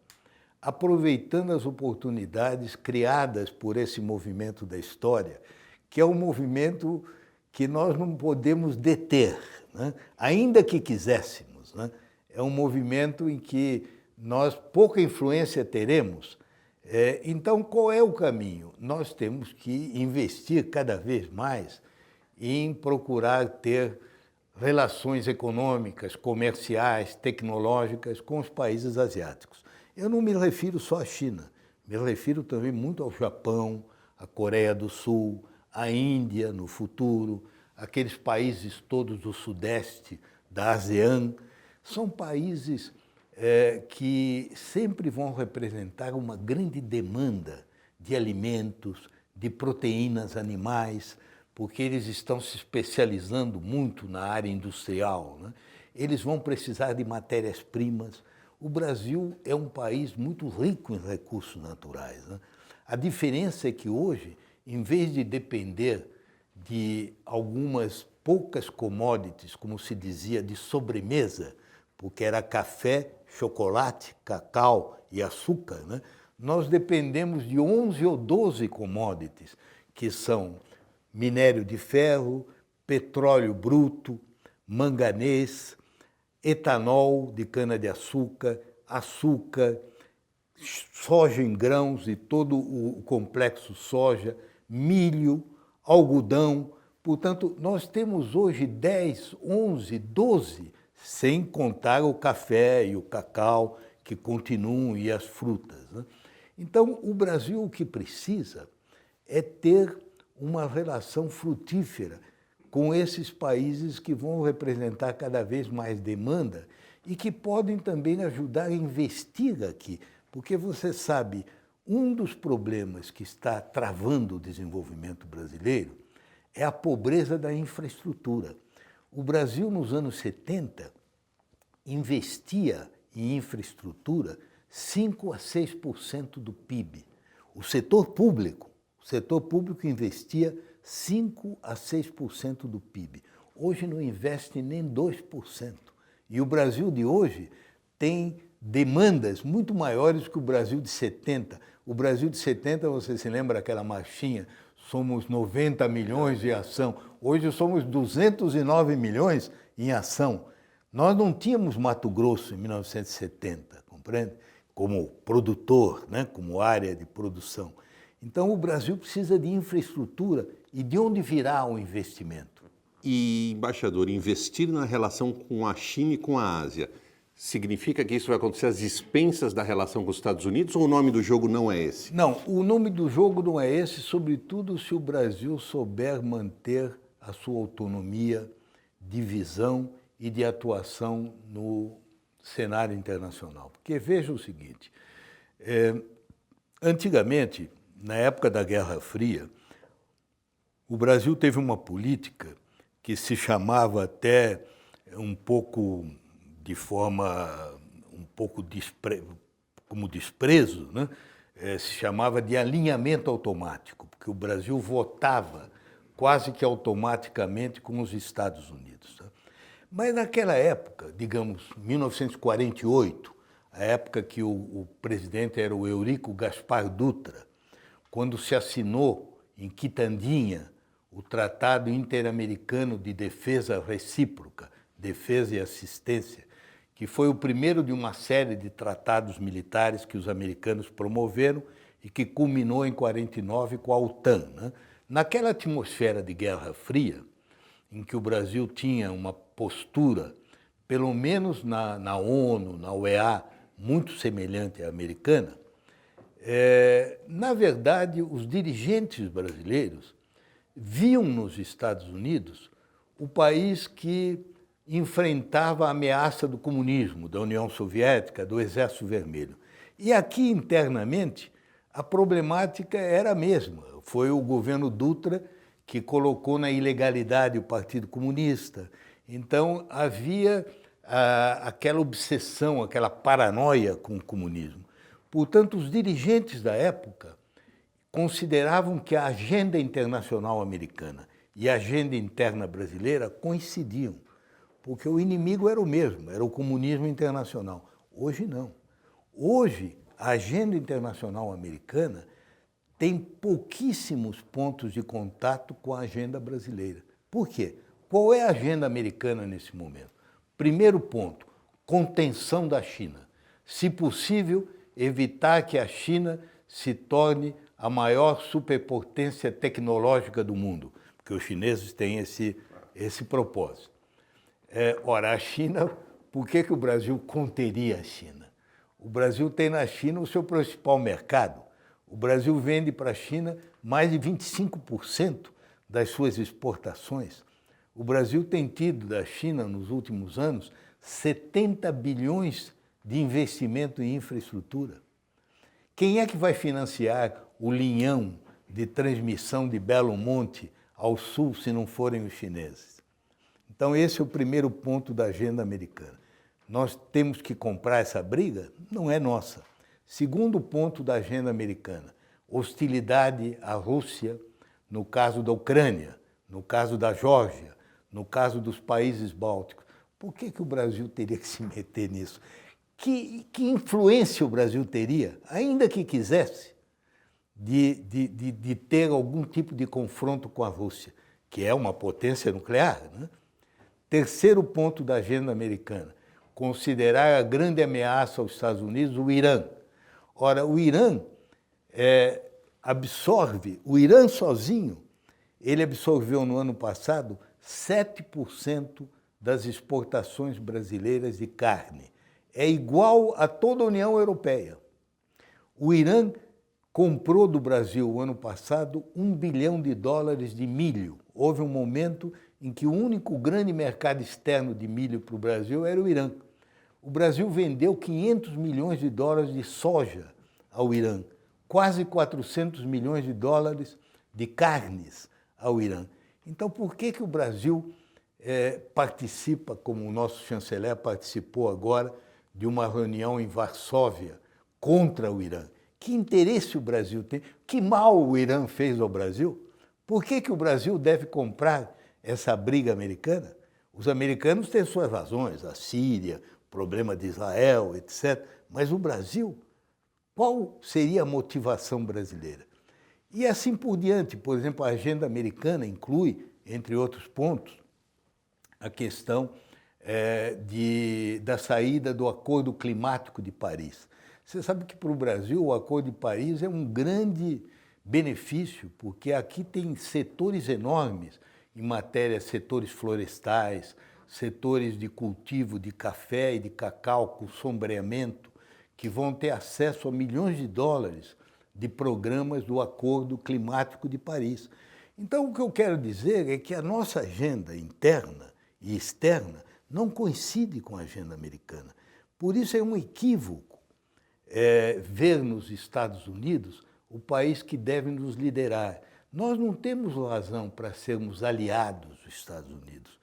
aproveitando as oportunidades criadas por esse movimento da história, que é um movimento que nós não podemos deter, né? Ainda que quiséssemos, né? É um movimento em que nós pouca influência teremos. Então, qual é o caminho? Nós temos que investir cada vez mais em procurar ter relações econômicas, comerciais, tecnológicas com os países asiáticos. Eu não me refiro só à China, me refiro também muito ao Japão, à Coreia do Sul, à Índia no futuro, aqueles países todos do Sudeste, da ASEAN. São países que sempre vão representar uma grande demanda de alimentos, de proteínas animais, porque eles estão se especializando muito na área industrial, né? Eles vão precisar de matérias-primas. O Brasil é um país muito rico em recursos naturais, né? A diferença é que hoje, em vez de depender de algumas poucas commodities, como se dizia, de sobremesa, porque era café, chocolate, cacau e açúcar, né? Nós dependemos de 11 ou 12 commodities, que são minério de ferro, petróleo bruto, manganês, etanol de cana-de-açúcar, açúcar, soja em grãos e todo o complexo soja, milho, algodão. Portanto, nós temos hoje 10, 11, 12, sem contar o café e o cacau, que continuam, e as frutas, né? Então, o Brasil o que precisa é ter uma relação frutífera com esses países que vão representar cada vez mais demanda e que podem também ajudar a investir aqui. Porque você sabe, um dos problemas que está travando o desenvolvimento brasileiro é a pobreza da infraestrutura. O Brasil, nos anos 70, investia em infraestrutura 5 a 6% do PIB. O setor público investia 5 a 6% do PIB. Hoje não investe nem 2%. E o Brasil de hoje tem demandas muito maiores que o Brasil de 70. O Brasil de 70, você se lembra aquela marchinha? Somos 90 milhões de ação. Hoje somos 209 milhões em ação. Nós não tínhamos Mato Grosso em 1970, compreende? Como produtor, né? Como área de produção. Então o Brasil precisa de infraestrutura. E de onde virá o investimento? E, embaixador, investir na relação com a China e com a Ásia, significa que isso vai acontecer às expensas da relação com os Estados Unidos ou o nome do jogo não é esse? Não, o nome do jogo não é esse, sobretudo se o Brasil souber manter a sua autonomia de visão e de atuação no cenário internacional. Porque veja o seguinte, antigamente, na época da Guerra Fria, o Brasil teve uma política que se chamava até um pouco de forma, como desprezo, né? Se chamava de alinhamento automático, porque o Brasil votava quase que automaticamente com os Estados Unidos. Tá? Mas naquela época, digamos, 1948, a época que o presidente era o Eurico Gaspar Dutra, quando se assinou em Quitandinha o Tratado Interamericano de Defesa Recíproca, Defesa e Assistência, que foi o primeiro de uma série de tratados militares que os americanos promoveram e que culminou em 49 com a OTAN, né? Naquela atmosfera de Guerra Fria, em que o Brasil tinha uma postura, pelo menos na ONU, na OEA, muito semelhante à americana, na verdade, os dirigentes brasileiros viam nos Estados Unidos o país que enfrentava a ameaça do comunismo, da União Soviética, do Exército Vermelho. E aqui, internamente, a problemática era a mesma. Foi o governo Dutra que colocou na ilegalidade o Partido Comunista. Então, havia aquela obsessão, aquela paranoia com o comunismo. Portanto, os dirigentes da época consideravam que a agenda internacional americana e a agenda interna brasileira coincidiam, porque o inimigo era o mesmo, era o comunismo internacional. Hoje não. Hoje, a agenda internacional americana tem pouquíssimos pontos de contato com a agenda brasileira. Por quê? Qual é a agenda americana nesse momento? Primeiro ponto, contenção da China. Se possível, evitar que a China se torne a maior superpotência tecnológica do mundo, porque os chineses têm esse propósito. Ora, a China, por que o Brasil conteria a China? O Brasil tem na China o seu principal mercado. O Brasil vende para a China mais de 25% das suas exportações. O Brasil tem tido da China, nos últimos anos, 70 bilhões de investimento em infraestrutura. Quem é que vai financiar o linhão de transmissão de Belo Monte ao sul se não forem os chineses. Então esse é o primeiro ponto da agenda americana. Nós temos que comprar essa briga? Não é nossa. Segundo ponto da agenda americana, hostilidade à Rússia no caso da Ucrânia, no caso da Geórgia, no caso dos países bálticos. Por que o Brasil teria que se meter nisso? Que influência o Brasil teria, ainda que quisesse, de ter algum tipo de confronto com a Rússia, que é uma potência nuclear, né? Terceiro ponto da agenda americana, considerar a grande ameaça aos Estados Unidos o Irã. Ora, o Irã o Irã sozinho, ele absorveu no ano passado 7% das exportações brasileiras de carne. É igual a toda a União Europeia. O Irã comprou do Brasil, o ano passado, $1 bilhão de milho. Houve um momento em que o único grande mercado externo de milho para o Brasil era o Irã. O Brasil vendeu $500 milhões de soja ao Irã, quase $400 milhões de carnes ao Irã. Então, por que o Brasil participa, como o nosso chanceler participou agora, de uma reunião em Varsóvia contra o Irã? Que interesse o Brasil tem? Que mal o Irã fez ao Brasil? Por que o Brasil deve comprar essa briga americana? Os americanos têm suas razões, a Síria, o problema de Israel, etc. Mas o Brasil, qual seria a motivação brasileira? E assim por diante. Por exemplo, a agenda americana inclui, entre outros pontos, a questão da saída do Acordo Climático de Paris. Você sabe que para o Brasil o Acordo de Paris é um grande benefício, porque aqui tem setores enormes em matéria, setores florestais, setores de cultivo de café e de cacau com sombreamento, que vão ter acesso a milhões de dólares de programas do Acordo Climático de Paris. Então, o que eu quero dizer é que a nossa agenda interna e externa não coincide com a agenda americana. Por isso é um equívoco ver nos Estados Unidos o país que deve nos liderar. Nós não temos razão para sermos aliados dos Estados Unidos.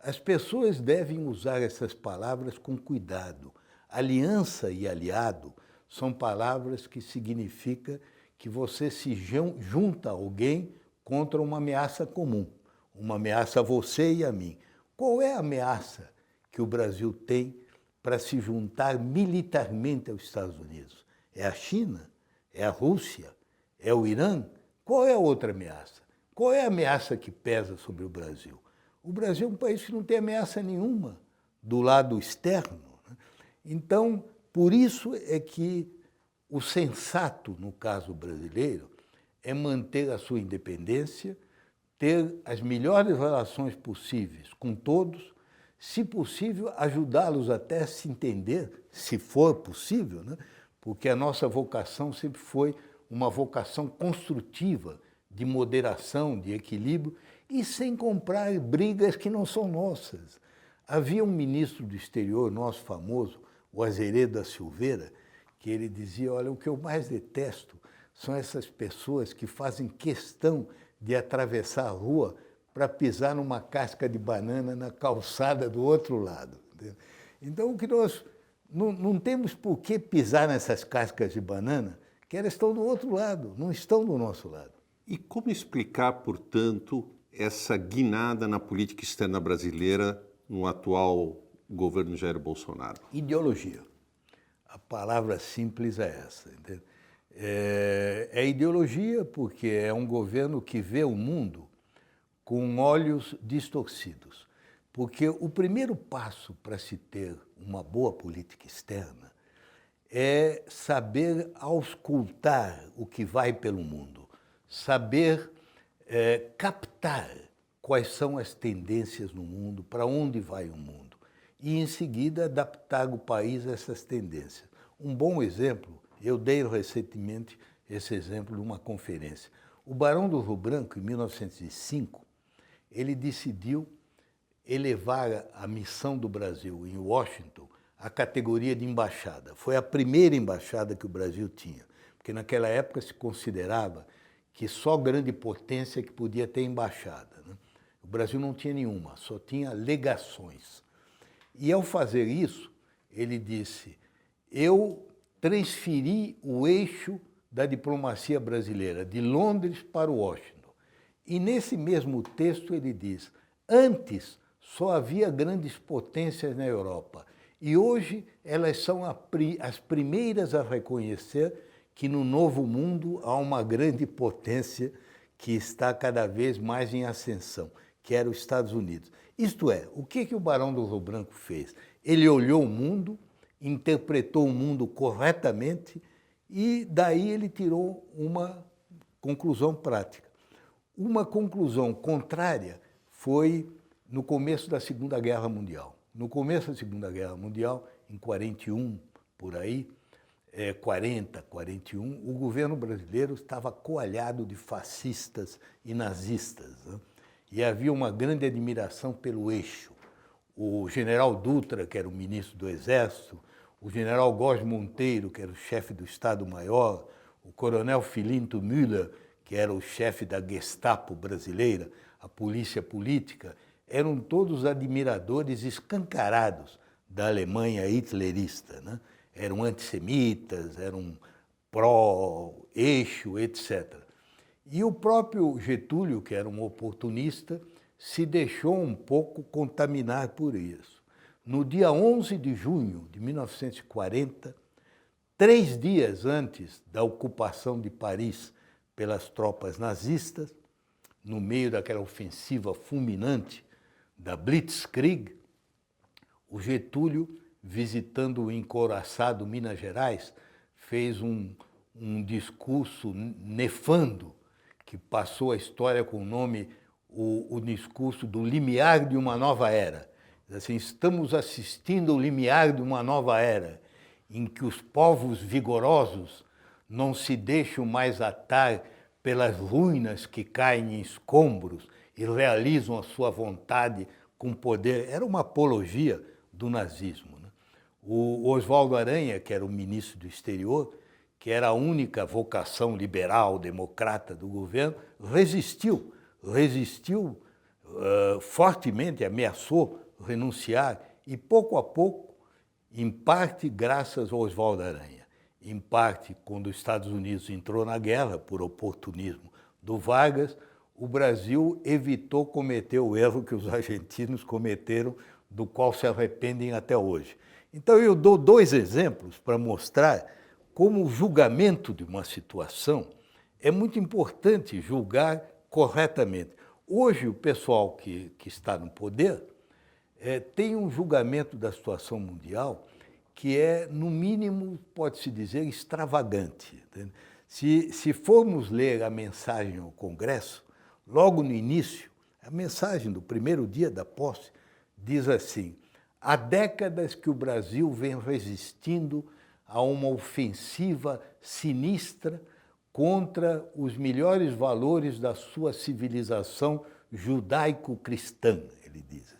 As pessoas devem usar essas palavras com cuidado. Aliança e aliado são palavras que significam que você se junta a alguém contra uma ameaça comum, uma ameaça a você e a mim. Qual é a ameaça que o Brasil tem para se juntar militarmente aos Estados Unidos? É a China? É a Rússia? É o Irã? Qual é a outra ameaça? Qual é a ameaça que pesa sobre o Brasil? O Brasil é um país que não tem ameaça nenhuma do lado externo. Então, por isso é que o sensato, no caso brasileiro, é manter a sua independência, ter as melhores relações possíveis com todos, se possível, ajudá-los até a se entender, se for possível, né? Porque a nossa vocação sempre foi uma vocação construtiva, de moderação, de equilíbrio, e sem comprar brigas que não são nossas. Havia um ministro do exterior, nosso famoso, o Azeredo da Silveira, que ele dizia, olha, o que eu mais detesto são essas pessoas que fazem questão de atravessar a rua para pisar numa casca de banana na calçada do outro lado. Entendeu? Então, o que nós não temos por que pisar nessas cascas de banana, que elas estão do outro lado, não estão do nosso lado. E como explicar, portanto, essa guinada na política externa brasileira no atual governo Jair Bolsonaro? Ideologia. A palavra simples é essa. Entendeu? É ideologia porque é um governo que vê o mundo com olhos distorcidos. Porque o primeiro passo para se ter uma boa política externa é saber auscultar o que vai pelo mundo, saber captar quais são as tendências no mundo, para onde vai o mundo, e em seguida adaptar o país a essas tendências. Um bom exemplo, eu dei recentemente esse exemplo numa conferência. O Barão do Rio Branco, em 1905, ele decidiu elevar a missão do Brasil em Washington à categoria de embaixada. Foi a primeira embaixada que o Brasil tinha, porque naquela época se considerava que só grande potência que podia ter embaixada, né? O Brasil não tinha nenhuma, só tinha legações. E ao fazer isso, ele disse, eu transferi o eixo da diplomacia brasileira de Londres para Washington. E nesse mesmo texto ele diz, antes só havia grandes potências na Europa e hoje elas são as primeiras a reconhecer que no Novo Mundo há uma grande potência que está cada vez mais em ascensão, que era os Estados Unidos. Isto é, o que o Barão do Rio Branco fez? Ele olhou o mundo, interpretou o mundo corretamente e daí ele tirou uma conclusão prática. Uma conclusão contrária foi no começo da Segunda Guerra Mundial. No começo da Segunda Guerra Mundial, em 41, por aí, 40, 41, o governo brasileiro estava coalhado de fascistas e nazistas, né? E havia uma grande admiração pelo eixo. O general Dutra, que era o ministro do Exército, o general Góes Monteiro, que era o chefe do Estado-Maior, o coronel Filinto Müller, que era o chefe da Gestapo brasileira, a polícia política, eram todos admiradores escancarados da Alemanha hitlerista, né? Eram antissemitas, eram pró-eixo, etc. E o próprio Getúlio, que era um oportunista, se deixou um pouco contaminar por isso. No dia 11 de junho de 1940, 3 dias antes da ocupação de Paris pelas tropas nazistas, no meio daquela ofensiva fulminante da Blitzkrieg, o Getúlio, visitando o encouraçado Minas Gerais, fez um discurso nefando, que passou a história com o nome, o discurso do limiar de uma nova era. Assim, estamos assistindo ao limiar de uma nova era, em que os povos vigorosos não se deixam mais atar pelas ruínas que caem em escombros e realizam a sua vontade com poder. Era uma apologia do nazismo, né? O Oswaldo Aranha, que era o ministro do Exterior, que era a única vocação liberal, democrata do governo, resistiu fortemente, ameaçou renunciar e, pouco a pouco, em parte graças ao Oswaldo Aranha, em parte quando os Estados Unidos entrou na guerra por oportunismo do Vargas, o Brasil evitou cometer o erro que os argentinos cometeram, do qual se arrependem até hoje. Então eu dou 2 exemplos para mostrar como o julgamento de uma situação é muito importante julgar corretamente. Hoje o pessoal que está no poder tem um julgamento da situação mundial que é, no mínimo, pode-se dizer, extravagante. Se formos ler a mensagem ao Congresso, logo no início, a mensagem do primeiro dia da posse diz assim, há décadas que o Brasil vem resistindo a uma ofensiva sinistra contra os melhores valores da sua civilização judaico-cristã, ele diz.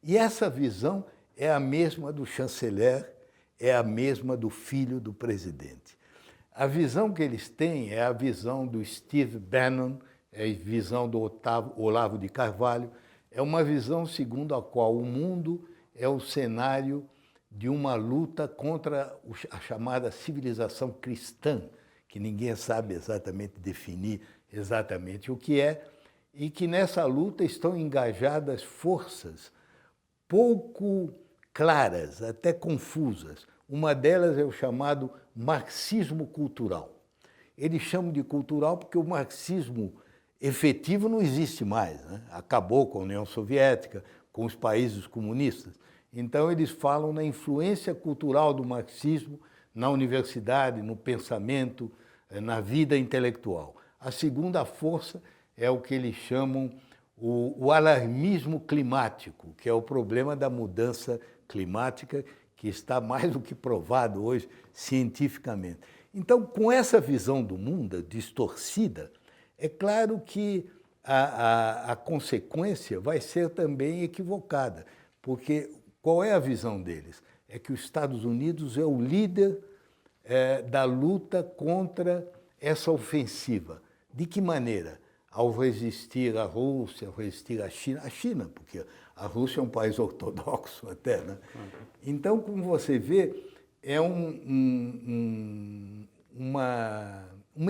E essa visão é a mesma do chanceler, é a mesma do filho do presidente. A visão que eles têm é a visão do Steve Bannon, é a visão do Olavo de Carvalho, é uma visão segundo a qual o mundo é o cenário de uma luta contra a chamada civilização cristã, que ninguém sabe exatamente definir exatamente o que é, e que nessa luta estão engajadas forças pouco claras, até confusas. Uma delas é o chamado marxismo cultural. Eles chamam de cultural porque o marxismo efetivo não existe mais, né? Acabou com a União Soviética, com os países comunistas. Então eles falam na influência cultural do marxismo na universidade, no pensamento, na vida intelectual. A segunda força é o que eles chamam o alarmismo climático, que é o problema da mudança climática, que está mais do que provado hoje cientificamente. Então, com essa visão do mundo distorcida, é claro que a consequência vai ser também equivocada, porque qual é a visão deles? É que os Estados Unidos é o líder da luta contra essa ofensiva. De que maneira? Ao resistir à Rússia, ao resistir à China, porque a Rússia é um país ortodoxo até, né? Então, como você vê, é uma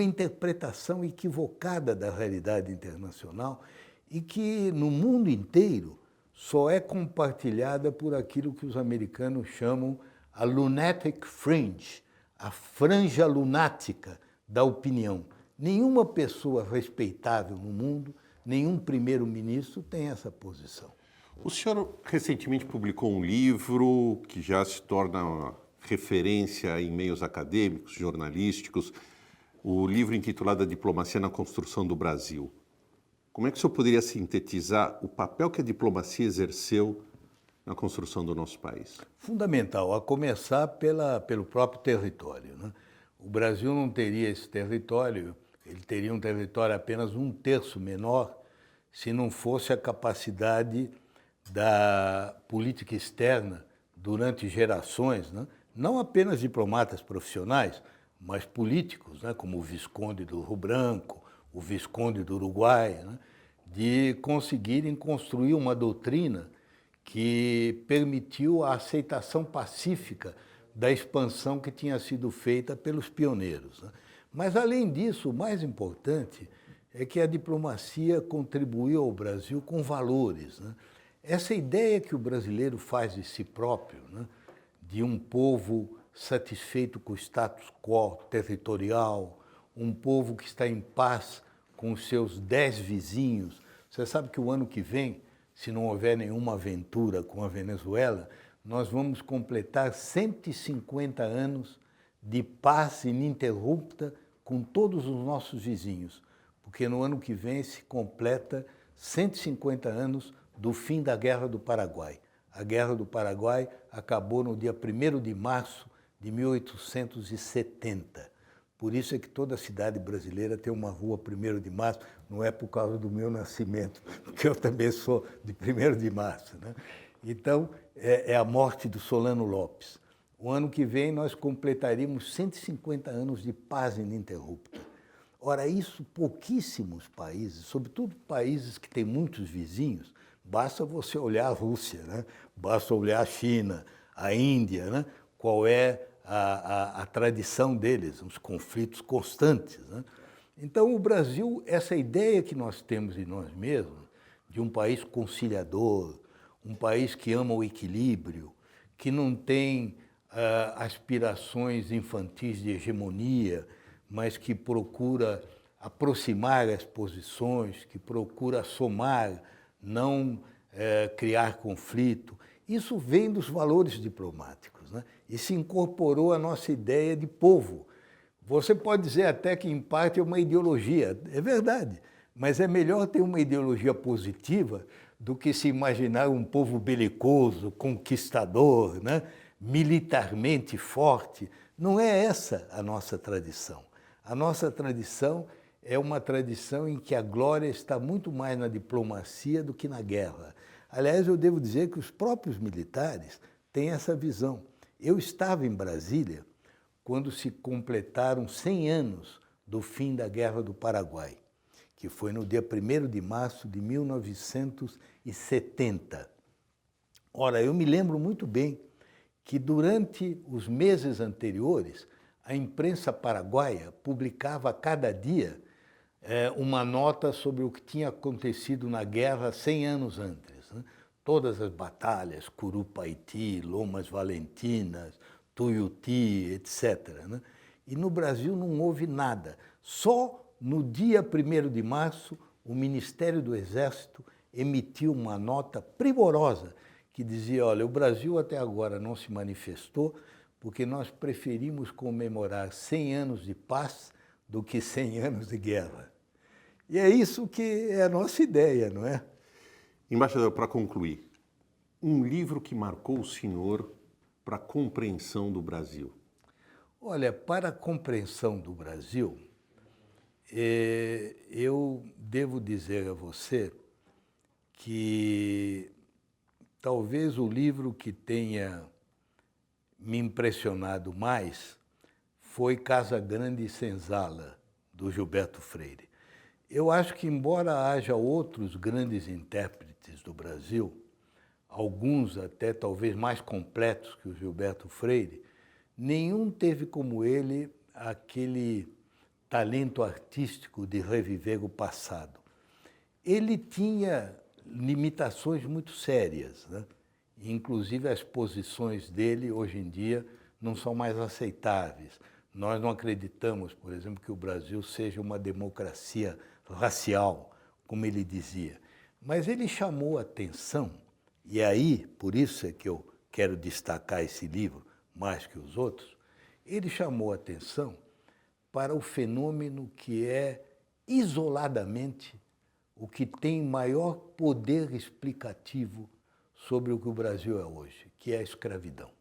interpretação equivocada da realidade internacional e que, no mundo inteiro, só é compartilhada por aquilo que os americanos chamam a lunatic fringe, a franja lunática da opinião. Nenhuma pessoa respeitável no mundo, nenhum primeiro-ministro tem essa posição. O senhor recentemente publicou um livro que já se torna uma referência em meios acadêmicos, jornalísticos, o livro intitulado A Diplomacia na Construção do Brasil. Como é que o senhor poderia sintetizar o papel que a diplomacia exerceu na construção do nosso país? Fundamental, a começar pelo próprio território, né? O Brasil não teria esse território, ele teria um território apenas 1/3 menor, se não fosse a capacidade da política externa durante gerações, né? Não apenas diplomatas profissionais, mas políticos, né? Como o Visconde do Rio Branco, o Visconde do Uruguai, né? De conseguirem construir uma doutrina que permitiu a aceitação pacífica da expansão que tinha sido feita pelos pioneiros, né? Mas, além disso, o mais importante é que a diplomacia contribuiu ao Brasil com valores, né? Essa ideia que o brasileiro faz de si próprio, né? De um povo satisfeito com o status quo territorial, um povo que está em paz com os seus 10 vizinhos. Você sabe que o ano que vem, se não houver nenhuma aventura com a Venezuela, nós vamos completar 150 anos de paz ininterrupta com todos os nossos vizinhos, porque no ano que vem se completa 150 anos do fim da Guerra do Paraguai. A Guerra do Paraguai acabou no dia 1º de março de 1870. Por isso é que toda cidade brasileira tem uma rua 1º de março, não é por causa do meu nascimento, porque eu também sou de 1º de março, né? Então, é a morte do Solano Lopes. O ano que vem nós completaríamos 150 anos de paz ininterrupta. Ora, isso pouquíssimos países, sobretudo países que têm muitos vizinhos, basta você olhar a Rússia, né? Basta olhar a China, a Índia, né? Qual é a tradição deles, os conflitos constantes, né? Então, o Brasil, essa ideia que nós temos de nós mesmos, de um país conciliador, um país que ama o equilíbrio, que não tem aspirações infantis de hegemonia, mas que procura aproximar as posições, que procura somar, não criar conflito. Isso vem dos valores diplomáticos, né? E se incorporou à nossa ideia de povo. Você pode dizer até que, em parte, é uma ideologia. É verdade, mas é melhor ter uma ideologia positiva do que se imaginar um povo belicoso, conquistador, né? Militarmente forte. Não é essa a nossa tradição. A nossa tradição é uma tradição em que a glória está muito mais na diplomacia do que na guerra. Aliás, eu devo dizer que os próprios militares têm essa visão. Eu estava em Brasília quando se completaram 100 anos do fim da Guerra do Paraguai, que foi no dia 1º de março de 1970. Ora, eu me lembro muito bem que durante os meses anteriores, a imprensa paraguaia publicava a cada dia uma nota sobre o que tinha acontecido na guerra 100 anos antes, né? Todas as batalhas, Curupaiti, Lomas Valentinas, Tuiuti, etc., né? E no Brasil não houve nada. Só no dia 1º de março, o Ministério do Exército emitiu uma nota primorosa que dizia, olha, o Brasil até agora não se manifestou porque nós preferimos comemorar 100 anos de paz do que 100 anos de guerra. E é isso que é a nossa ideia, não é? Embaixador, para concluir, um livro que marcou o senhor para a compreensão do Brasil? Olha, para a compreensão do Brasil, eu devo dizer a você que talvez o livro que tenha me impressionado mais foi Casa Grande e Senzala, do Gilberto Freire. Eu acho que, embora haja outros grandes intérpretes do Brasil, alguns até talvez mais completos que o Gilberto Freire, nenhum teve como ele aquele talento artístico de reviver o passado. Ele tinha limitações muito sérias, né? Inclusive as posições dele hoje em dia não são mais aceitáveis. Nós não acreditamos, por exemplo, que o Brasil seja uma democracia racial, como ele dizia. Mas ele chamou a atenção, e aí, por isso é que eu quero destacar esse livro mais que os outros, ele chamou a atenção para o fenômeno que é, isoladamente, o que tem maior poder explicativo sobre o que o Brasil é hoje, que é a escravidão.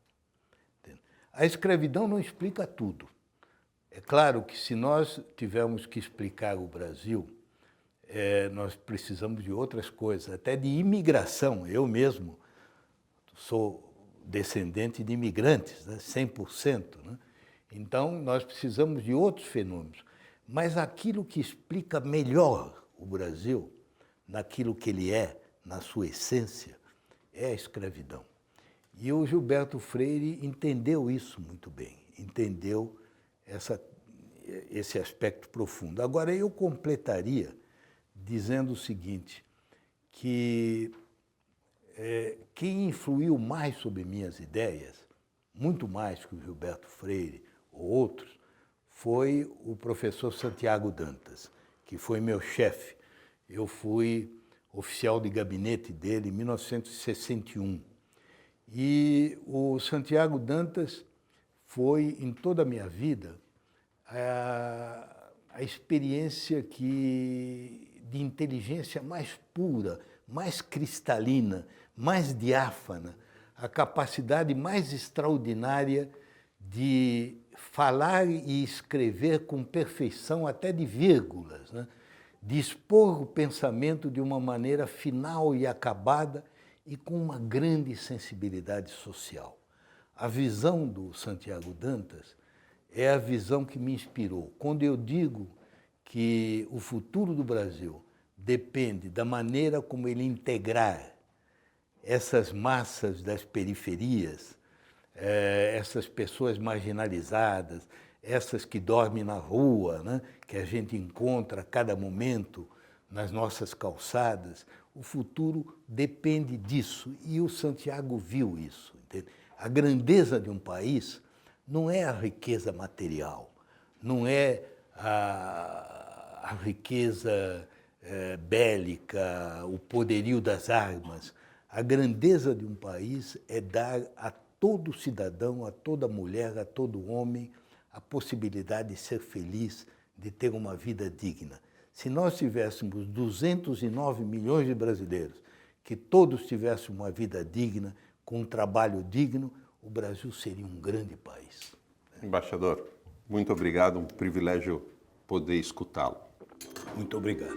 A escravidão não explica tudo. É claro que se nós tivermos que explicar o Brasil, nós precisamos de outras coisas, até de imigração. Eu mesmo sou descendente de imigrantes, né? 100%. Né? Então, nós precisamos de outros fenômenos. Mas aquilo que explica melhor o Brasil, naquilo que ele é, na sua essência, é a escravidão. E o Gilberto Freire entendeu isso muito bem, entendeu esse aspecto profundo. Agora, eu completaria dizendo o seguinte, que quem influiu mais sobre minhas ideias, muito mais que o Gilberto Freire ou outros, foi o professor Santiago Dantas, que foi meu chefe. Eu fui oficial de gabinete dele em 1961. E o Santiago Dantas foi, em toda a minha vida, a experiência de inteligência mais pura, mais cristalina, mais diáfana, a capacidade mais extraordinária de falar e escrever com perfeição, até de vírgulas, né? De expor o pensamento de uma maneira final e acabada e com uma grande sensibilidade social. A visão do Santiago Dantas é a visão que me inspirou. Quando eu digo que o futuro do Brasil depende da maneira como ele integrar essas massas das periferias, essas pessoas marginalizadas, essas que dormem na rua, né, que a gente encontra a cada momento nas nossas calçadas, o futuro depende disso. E o Santiago viu isso. Entende? A grandeza de um país não é a riqueza material, não é a riqueza bélica, o poderio das armas. A grandeza de um país é dar a todo cidadão, a toda mulher, a todo homem, a possibilidade de ser feliz, de ter uma vida digna. Se nós tivéssemos 209 milhões de brasileiros, que todos tivessem uma vida digna, com um trabalho digno, o Brasil seria um grande país. Embaixador, muito obrigado, um privilégio poder escutá-lo. Muito obrigado.